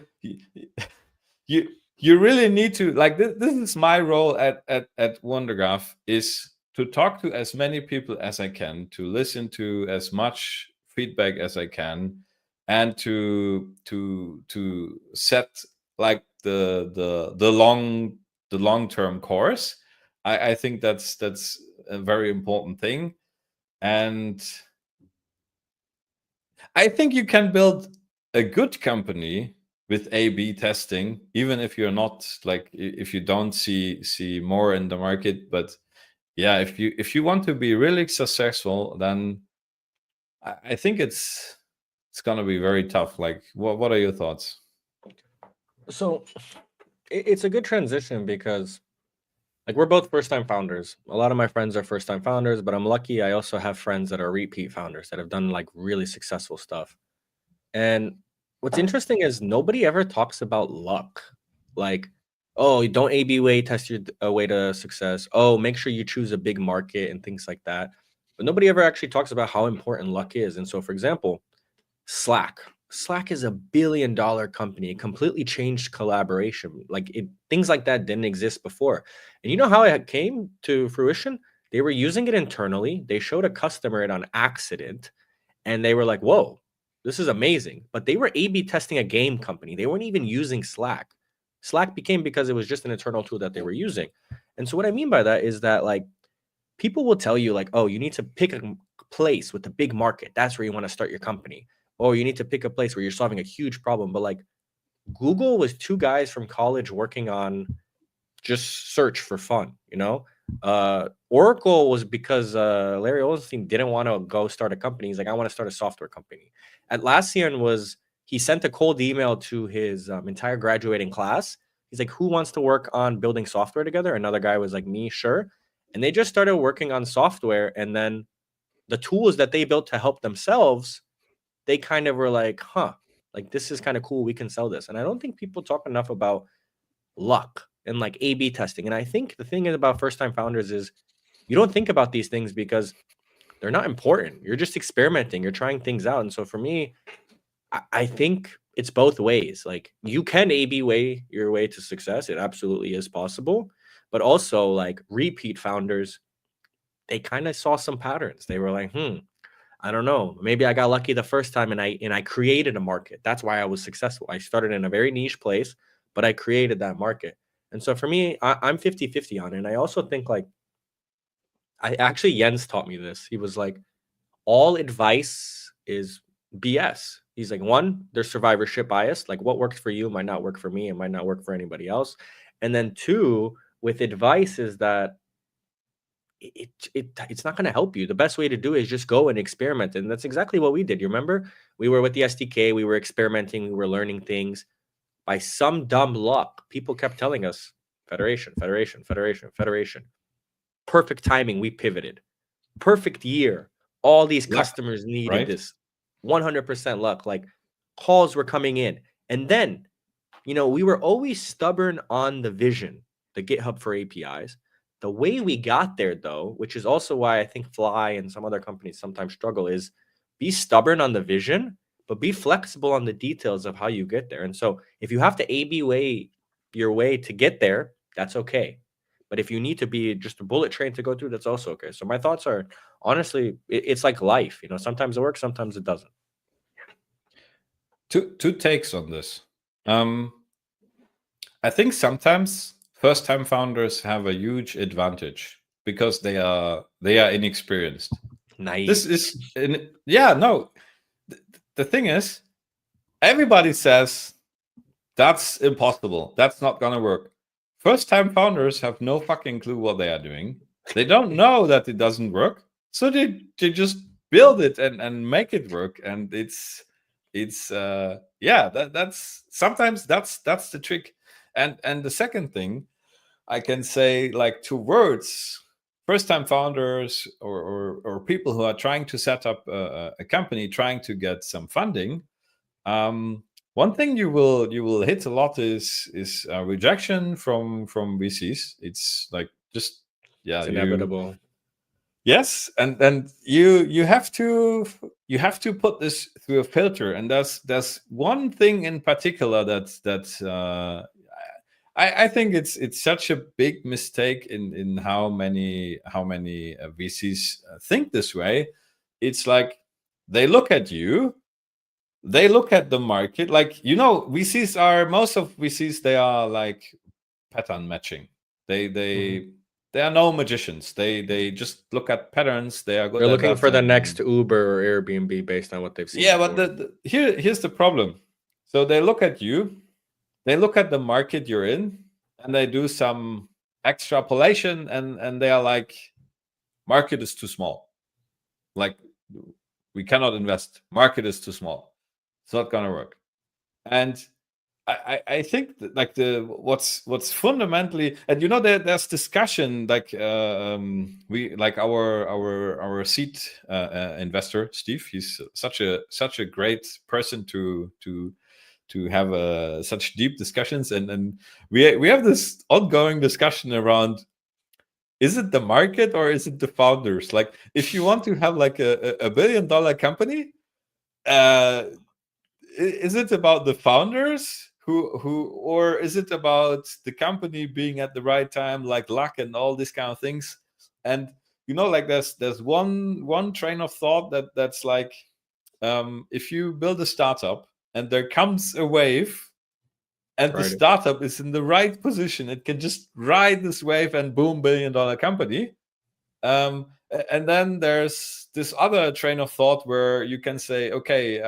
you you really need to, like, this is my role at WunderGraph, is to talk to as many people as I can, to listen to as much feedback as I can, and to set like the long term course. I think that's a very important thing. And I think you can build a good company with A/B testing, even if you're not like, if you don't see more in the market. But yeah, if you want to be really successful, then I think it's gonna be very tough. Like, what are your thoughts? So it's a good transition because like we're both first time founders. A lot of my friends are first time founders, but I'm lucky I also have friends that are repeat founders that have done like really successful stuff. And what's interesting is nobody ever talks about luck. Like, oh, don't A/B way test your way to success. Oh, make sure you choose a big market and things like that. But nobody ever actually talks about how important luck is. And so, for example, Slack. Slack is $1 billion company. It completely changed collaboration. Like things like that didn't exist before. And you know how it came to fruition? They were using it internally. They showed a customer it on accident, and they were like, "Whoa, this is amazing." But they were A/B testing a game company. They weren't even using Slack. Slack became because it was just an internal tool that they were using. And so what I mean by that is that like people will tell you like, oh, you need to pick a place with a big market. That's where you want to start your company. Or you need to pick a place where you're solving a huge problem. But like Google was two guys from college working on just search for fun, you know? Oracle was because Larry Olsenstein didn't want to go start a company. He's like, I want to start a software company. Atlassian was, he sent a cold email to his entire graduating class. He's like, who wants to work on building software together? Another guy was like, me, sure. And they just started working on software, and then the tools that they built to help themselves, they kind of were like, huh, like this is kind of cool, we can sell this. And I don't think people talk enough about luck and like A/B testing. And I think the thing is about first-time founders is you don't think about these things because they're not important. You're just experimenting, you're trying things out. And so for me, I think it's both ways. Like you can A/B way your way to success. It absolutely is possible. But also like repeat founders, they kind of saw some patterns. They were like, I don't know. Maybe I got lucky the first time and I created a market. That's why I was successful. I started in a very niche place, but I created that market. And so for me, I'm 50-50 on it. And I also think like Jens taught me this. He was like, all advice is BS. He's like, one, there's survivorship bias. Like what works for you might not work for me. It might not work for anybody else. And then two, with advice is that it's not going to help you. The best way to do it is just go and experiment. And that's exactly what we did. You remember? We were with the SDK, we were experimenting, we were learning things. By some dumb luck, people kept telling us federation, federation, federation, federation. Perfect timing, we pivoted. Perfect year. All these customers needed this. 100% luck. Like calls were coming in. And then, we were always stubborn on the vision, the GitHub for APIs. The way we got there, though, which is also why I think Fly and some other companies sometimes struggle, is be stubborn on the vision, but be flexible on the details of how you get there. And so if you have to A/B way your way to get there, that's okay. But if you need to be just a bullet train to go through, that's also okay. So my thoughts are, honestly, it's like life. Sometimes it works, sometimes it doesn't. Two takes on this. I think sometimes first-time founders have a huge advantage because they are inexperienced. Naive. This is the thing is, everybody says that's impossible. That's not gonna work. First-time founders have no fucking clue what they are doing. They don't know that it doesn't work, so they just build it and make it work. And that's sometimes that's the trick. And the second thing I can say, like, towards first-time founders or people who are trying to set up a company, trying to get some funding, one thing you will hit a lot is rejection from VCs. It's like just it's inevitable. Yes, and then you have to put this through a filter. And there's one thing in particular that I think it's such a big mistake in how many VCs think this way. It's like they look at you, they look at the market. Like, most of VCs, they are like pattern matching. They are no magicians. They just look at patterns. They're looking for the next Uber or Airbnb based on what they've seen. Yeah, but here's the problem. So they look at you, they look at the market you're in, and they do some extrapolation, and they are like, market is too small. Like, we cannot invest. Market is too small. It's not gonna work. And I think that, like, what's fundamentally, and there's discussion, like, we, like, our seed investor Steve, he's such a great person to have such deep discussions, and we have this ongoing discussion around, is it the market or is it the founders? Like, if you want to have like a $1 billion company, is it about the founders or is it about the company being at the right time, like luck and all these kind of things? And like, there's one train of thought that's like, if you build a startup and there comes a wave and the startup is in the right position, it can just ride this wave and boom, $1 billion company. And then there's this other train of thought where you can say, okay,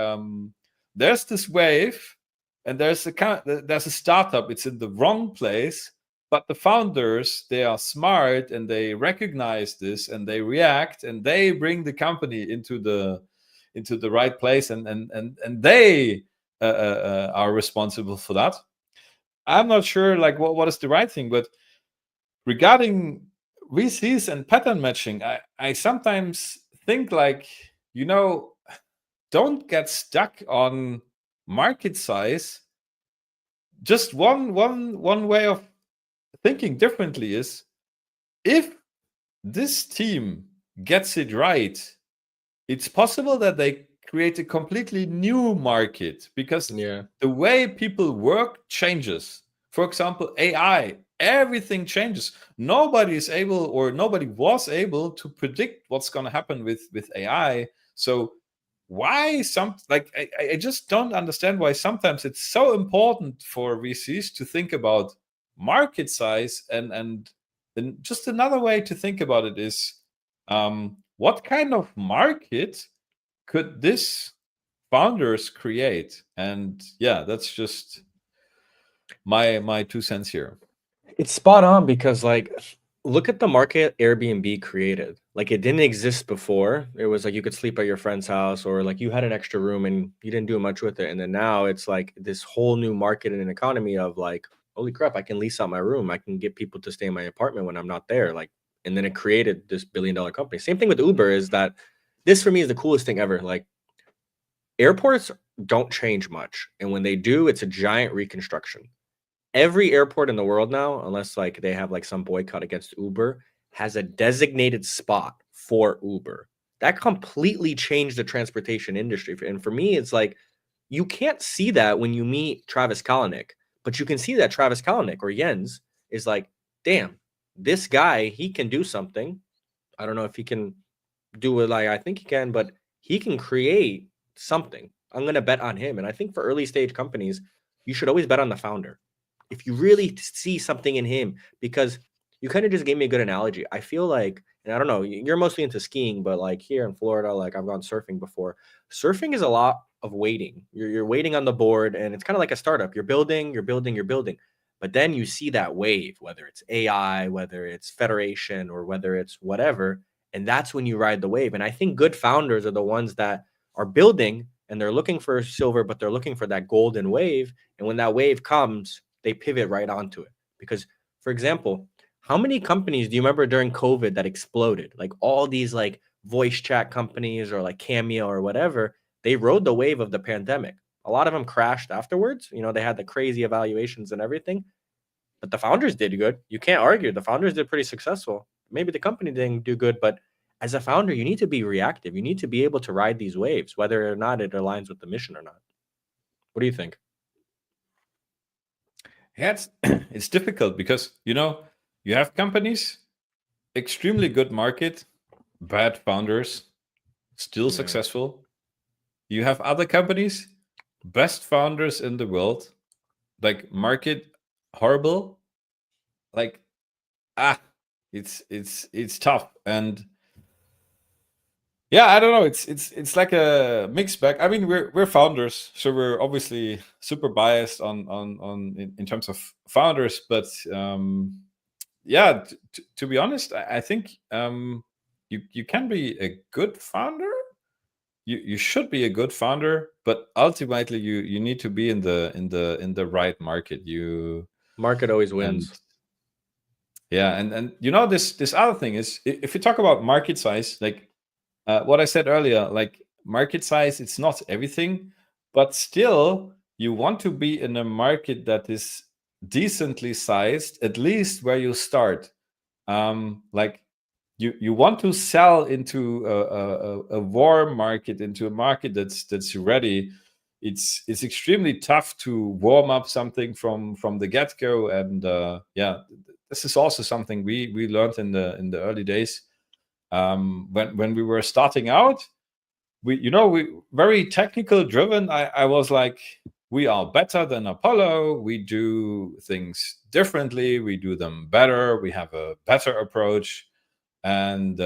there's this wave and there's a startup, it's in the wrong place, but the founders, they are smart and they recognize this and they react and they bring the company into the right place, and they are responsible for that. I'm not sure like what is the right thing, but regarding VCs and pattern matching, I sometimes think like, don't get stuck on market size. Just one way of thinking differently is, if this team gets it right, it's possible that they create a completely new market, because Yeah. the way people work changes. For example, AI, everything changes. Nobody was able to predict what's going to happen with AI. So why I just don't understand why sometimes it's so important for VCs to think about market size. And just another way to think about it is, what kind of market could this founders create? And yeah, that's just my 2 cents here. It's spot on because like look at the market Airbnb created. Like it didn't exist before. It was like you could sleep at your friend's house, or like you had an extra room and you didn't do much with it. And then now it's like this whole new market and an economy of like, holy crap, I can lease out my room. I can get people to stay in my apartment when I'm not there. Like, and then it created this billion-dollar company. Same thing with Uber is that this for me is the coolest thing ever. Like airports don't change much. And when they do, it's a giant reconstruction. Every airport in the world now, unless like they have like some boycott against Uber, has a designated spot for Uber. That completely changed the transportation industry. And for me, it's like you can't see that when you meet Travis Kalanick, but you can see that Travis Kalanick or Jens is like, damn, this guy, he can do something. I don't know if he can do it like I think he can, but he can create something. I'm going to bet on him. And I think for early stage companies, you should always bet on the founder. If you really see something in him, because you kind of just gave me a good analogy. I feel like, and I don't know, you're mostly into skiing, but like here in Florida, like I've gone surfing before. Surfing is a lot of waiting. You're waiting on the board, and it's kind of like a startup. You're building, you're building, you're building. But then you see that wave, whether it's AI, whether it's Federation, or whether it's whatever, and that's when you ride the wave. And I think good founders are the ones that are building and they're looking for silver, but they're looking for that golden wave. And when that wave comes, they pivot right onto it. Because, for example, how many companies do you remember during COVID that exploded? Like all these like voice chat companies or like Cameo or whatever, they rode the wave of the pandemic. A lot of them crashed afterwards. You know, they had the crazy evaluations and everything, but the founders did good. You can't argue. The founders did pretty successful. Maybe the company didn't do good, but as a founder, you need to be reactive. You need to be able to ride these waves, whether or not it aligns with the mission or not. What do you think? Yeah, it's difficult because you have companies, extremely good market, bad founders, still Yeah. successful. You have other companies, best founders in the world, like market horrible, like it's tough. And yeah, I don't know, it's like a mixed bag. I mean, we're founders, so we're obviously super biased on in terms of founders, but yeah, to be honest, I think you can be a good founder. You should be a good founder, but ultimately you need to be in the right market. Market always And wins. yeah, and this other thing is, if you talk about market size, like what I said earlier, like market size, it's not everything, but still you want to be in a market that is decently sized, at least where you start. Like you want to sell into a warm market, into a market that's ready. It's extremely tough to warm up something from the get-go. And yeah, this is also something we learned in the early days, when we were starting out. We very technical driven. I was like, we are better than Apollo. We do things differently. We do them better. We have a better approach. And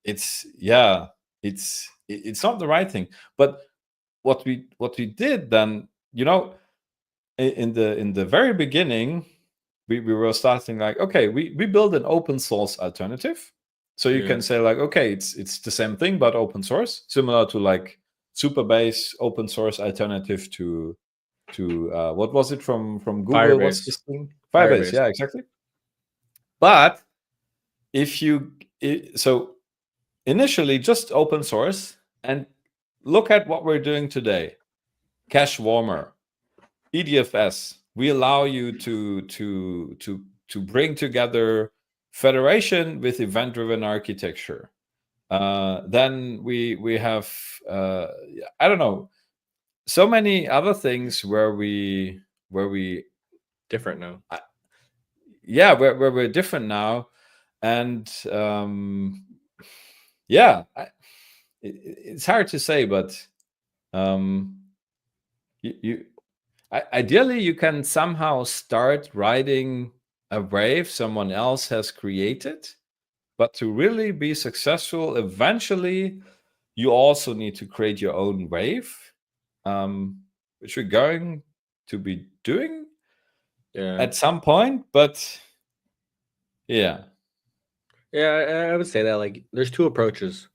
it's not the right thing. But what we did then, in the very beginning, we were starting like, okay, we build an open source alternative. So you Yeah. can say like, okay, it's the same thing but open source, similar to like Superbase, open source alternative to what was it from Google? What's Firebase. this thing? Firebase. Yeah, exactly. But if you so initially just open source and look at what we're doing today. Cache warmer, EDFS. We allow you to bring together federation with event-driven architecture. Then we have I don't know, so many other things where we different now. Yeah, where we're different now, and yeah, it's hard to say, but you ideally you can somehow start riding a wave someone else has created, but to really be successful eventually you also need to create your own wave, which we're going to be doing at some point. But yeah, I would say that, like, there's two approaches.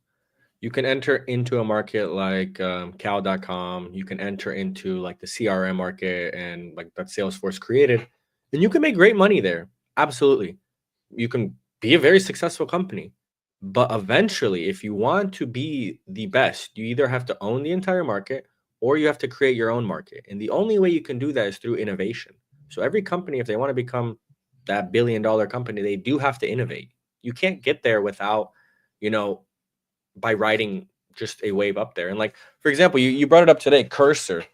You can enter into a market like cow.com. You can enter into like the CRM market and like that Salesforce created, and you can make great money there. Absolutely. You can be a very successful company. But eventually, if you want to be the best, you either have to own the entire market or you have to create your own market. And the only way you can do that is through innovation. So every company, if they want to become that billion-dollar company, they do have to innovate. You can't get there without, you know, by riding just a wave up there. And like, for example, you brought it up today, Cursor.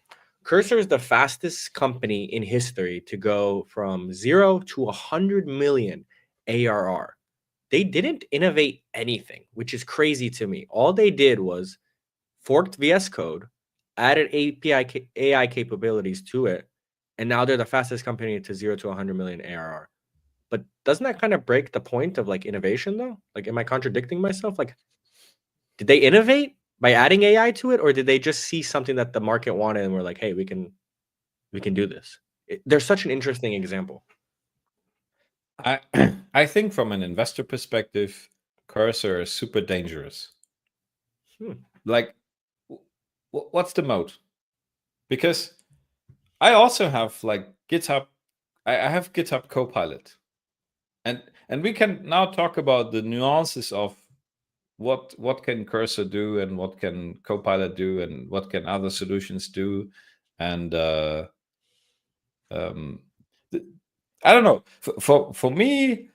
Cursor is the fastest company in history to go from 0 to 100 million ARR. They didn't innovate anything, which is crazy to me. All they did was forked VS Code, added API AI capabilities to it, and now they're the fastest company to 0 to 100 million ARR. But doesn't that kind of break the point of like innovation though? Like, am I contradicting myself? Like, did they innovate by adding AI to it, or did they just see something that the market wanted and were like, hey, we can do this? There's such an interesting example. I I think from an investor perspective, Cursor is super dangerous. Like, what's the moat? Because I also have like GitHub. I have GitHub Copilot, and we can now talk about the nuances of what can Cursor do and what can Copilot do and what can other solutions do, and I don't know. For me,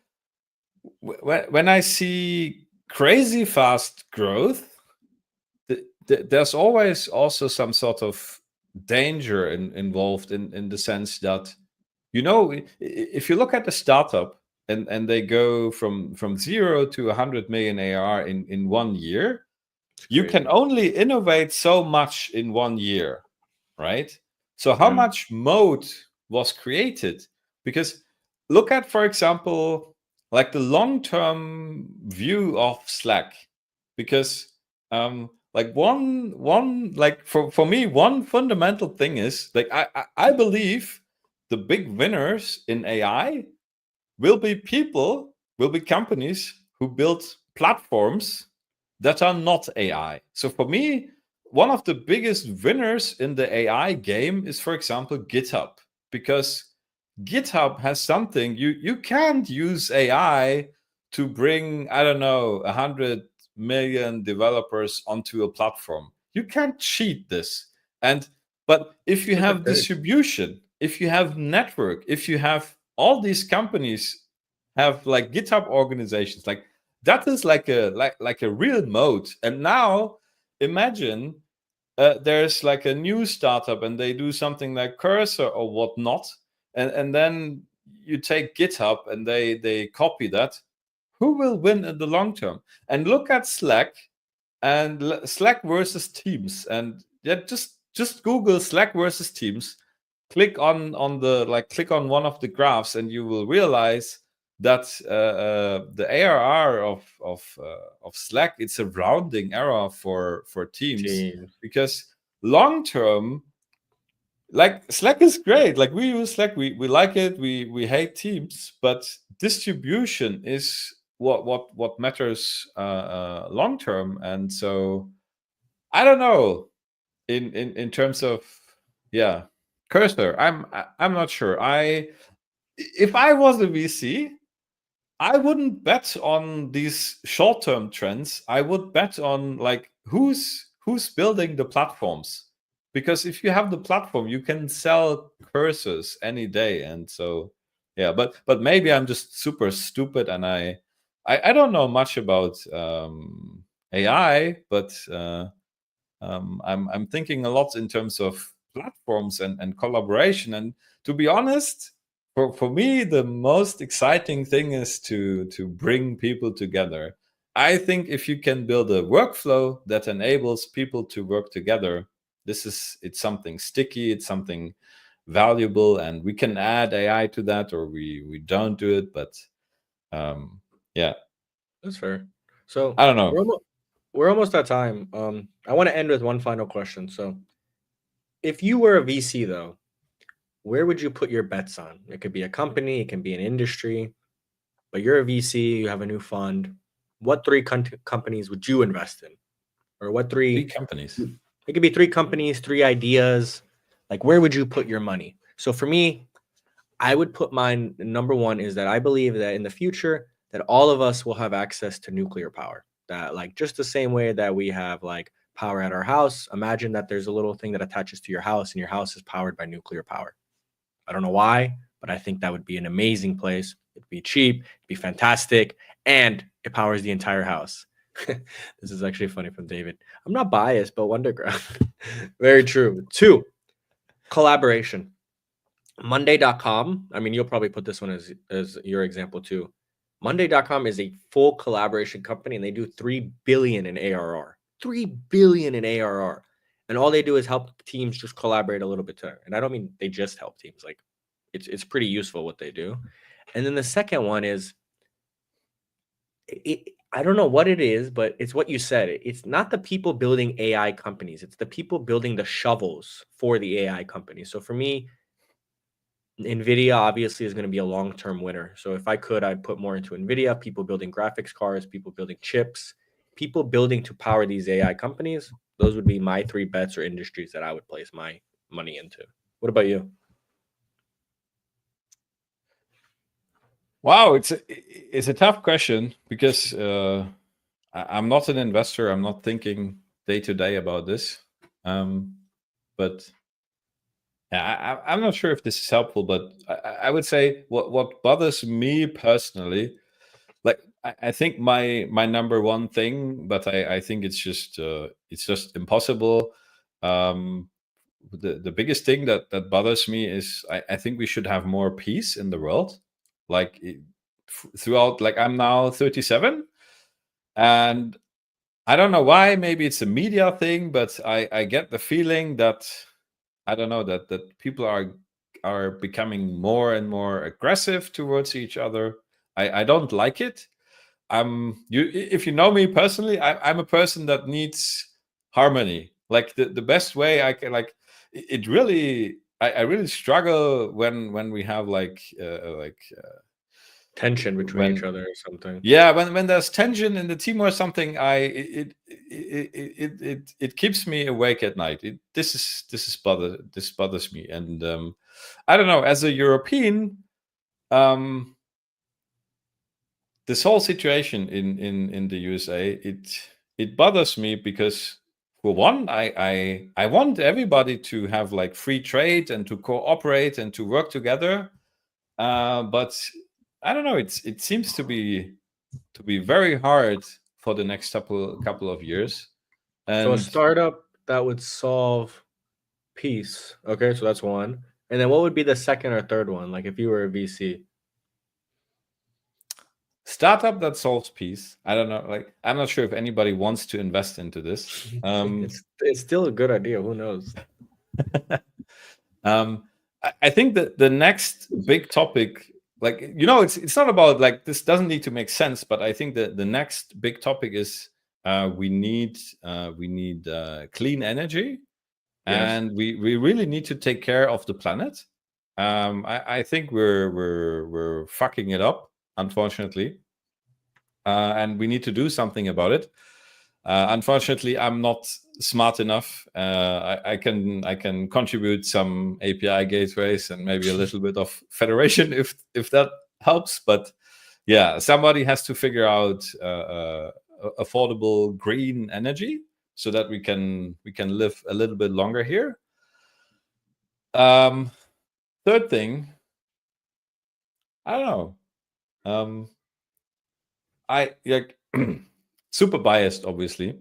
when I see crazy fast growth, there's always also some sort of danger involved in the sense that, if you look at the startup and they go from 0 to 100 million ARR in 1 year, you can only innovate so much in 1 year, right? So how much moat was created? Because look at, for example, like the long-term view of Slack, because like one like for me, one fundamental thing is like I believe the big winners in AI will be companies who build platforms that are not AI. So for me, one of the biggest winners in the AI game is, for example, GitHub, because GitHub has something you can't use AI to bring, I don't know, 100 million developers onto a platform. You can't cheat this. But if you have distribution, if you have network, if you have all these companies have like GitHub organizations, like that is like a real mode. And now imagine there's like a new startup and they do something like Cursor or whatnot, and then you take GitHub and they copy that. Who will win in the long term? And look at Slack and Slack versus Teams, and yeah, just Google Slack versus Teams. Click on one of the graphs, and you will realize that the ARR of Slack, it's a rounding error for Teams, because long term, like Slack is great. Like we use Slack, we like it. We hate Teams, but distribution is what matters long term. And so I don't know in terms of Cursor. I'm not sure. If I was a VC, I wouldn't bet on these short-term trends. I would bet on like who's building the platforms. Because if you have the platform, you can sell cursors any day. And so yeah, but maybe I'm just super stupid and I don't know much about AI, but I'm thinking a lot in terms of platforms and collaboration. And to be honest, for me, the most exciting thing is to bring people together. I think if you can build a workflow that enables people to work together, it's something sticky, it's something valuable, and we can add AI to that, or we don't do it. But yeah, That's fair. So I don't know. we're almost at time. I want to end with one final question. So, if you were a VC, though, where would you put your bets on? It could be a company, it can be an industry, but you're a VC, you have a new fund. What three companies would you invest in? Or what Three three? companies. It could be three companies, three ideas. Like, where would you put your money? So, for me, I would put mine number one is that I believe that in the future that all of us will have access to nuclear power. That like just the same way that we have like power at our house, imagine that there's a little thing that attaches to your house and your house is powered by nuclear power. I don't know why, but I think that would be an amazing place. It'd be cheap, it'd be fantastic, and it powers the entire house. This is actually funny from David. I'm not biased, but WunderGraph. Very true. Two, collaboration. Monday.com, I mean, you'll probably put this one as your example too. Monday.com is a full collaboration company and they do 3 billion in ARR. 3 billion in ARR. And all they do is help teams just collaborate a little bit better. And I don't mean they just help teams. Like it's pretty useful what they do. And then the second one is I don't know what it is, but it's what you said. It's not the people building AI companies. It's the people building the shovels for the AI companies. So for me, NVIDIA obviously is going to be a long-term winner. So if I could, I'd put more into NVIDIA, people building graphics cards, people building chips, people building to power these AI companies. Those would be my three bets or industries that I would place my money into. What about you? Wow, it's a tough question because I'm not an investor. I'm not thinking day to day about this. But yeah, I'm not sure if this is helpful. But I would say what bothers me personally, like I think my number one thing, but I think it's just impossible. The biggest thing that bothers me is I think we should have more peace in the world, like throughout. Like I'm now 37, and I don't know why. Maybe it's a media thing, but I get the feeling that I don't know that people are becoming more and more aggressive towards each other. I don't like it. If you know me personally, I'm a person that needs harmony. Like the best way I can, like it really I really struggle when we have Tension between each when other or something. yeah, when there's tension in the team or something, it keeps me awake at night. This bothers me. And I don't know, as a European, this whole situation in the USA, it bothers me because for one, I want everybody to have like free trade and to cooperate and to work together. But I don't know, it seems to be very hard for the next couple of years. So a And startup that would solve peace. Okay, so that's one. And then what would be the second or third one? Like if you were a VC. startup that solves peace. I don't know. Like I'm not sure if anybody wants to invest into this. It's still a good idea. Who knows? I think that the next big topic, like it's not about like this doesn't need to make sense, but I think that the next big topic is we need clean energy, Yes. and we really need to take care of the planet. I think we're fucking it up, unfortunately, and we need to do something about it. Unfortunately, I'm not smart enough. I can contribute some API gateways and maybe a little bit of federation if that helps. But yeah, somebody has to figure out affordable green energy so that we can live a little bit longer here. Third thing, I don't know. I like super biased, obviously.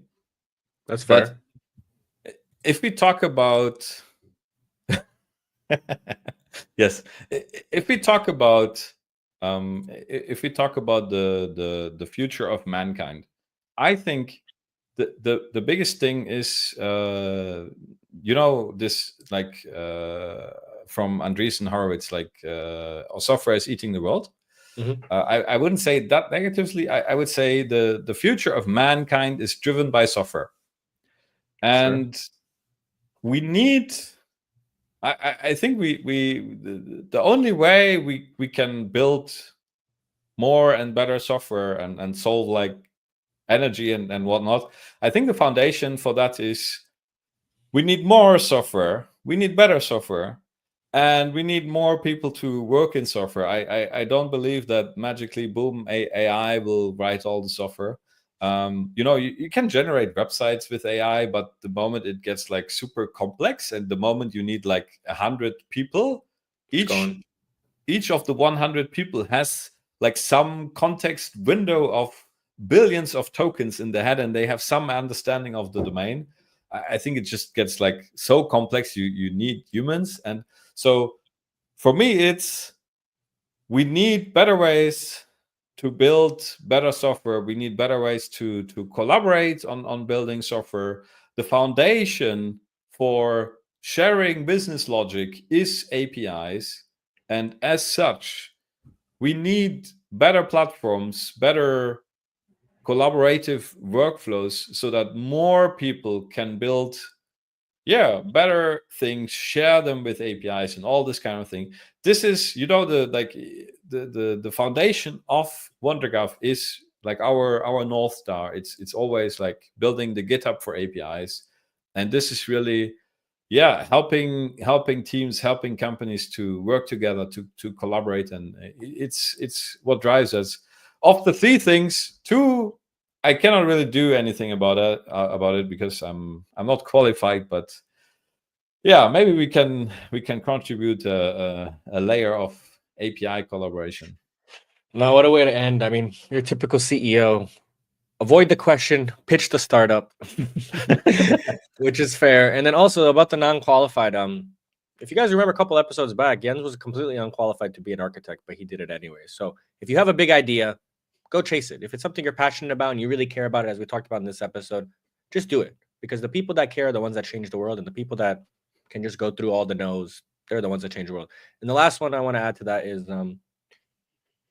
That's fair. But if we talk about yes, if we talk about the future of mankind, I think the biggest thing is this like from Andreessen Horowitz, like our software is eating the world. I wouldn't say that negatively. I would say the future of mankind is driven by software, and we need. I think the only way we can build more and better software and solve like energy and whatnot. I think the foundation for that is we need more software, we need better software, and we need more people to work in software. I don't believe that magically, boom, AI will write all the software. You can generate websites with AI, but the moment it gets like super complex, and the moment you need like 100 people, each of the 100 people has like some context window of billions of tokens in the head, and they have some understanding of the domain. I think it just gets like so complex. You need humans, and so for me, it's we need better ways to build better software. We need better ways to collaborate on building software. The foundation for sharing business logic is APIs, and as such, we need better platforms, better collaborative workflows, so that more people can build better things, share them with APIs and all this kind of thing. This is the foundation of WunderGraph is like our North Star. It's always like building the GitHub for APIs, and this is really helping teams, helping companies to work together, to collaborate, and it's what drives us. Of the three things, two I cannot really do anything about it because I'm not qualified. But yeah, maybe we can contribute a layer of API collaboration. Now, what a way to end. I mean, your typical CEO. Avoid the question, pitch the startup, which is fair. And then also about the non-qualified. If you guys remember a couple episodes back, Jens was completely unqualified to be an architect, but he did it anyway. So if you have a big idea, go chase it. If it's something you're passionate about and you really care about it, as we talked about in this episode, just do it. Because the people that care are the ones that change the world, and the people that can just go through all the no's, they're the ones that change the world. And the last one I want to add to that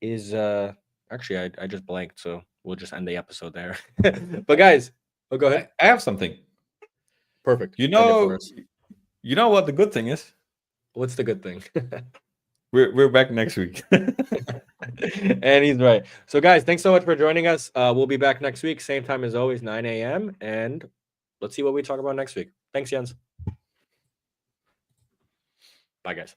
is actually I just blanked, so we'll just end the episode there. But guys, go ahead. I have something. Perfect. You know what the good thing is? What's the good thing? We're back next week. And he's right. So guys, thanks so much for joining us. We'll be back next week, same time as always, 9 a.m. And let's see what we talk about next week. Thanks, Jens. Bye, guys.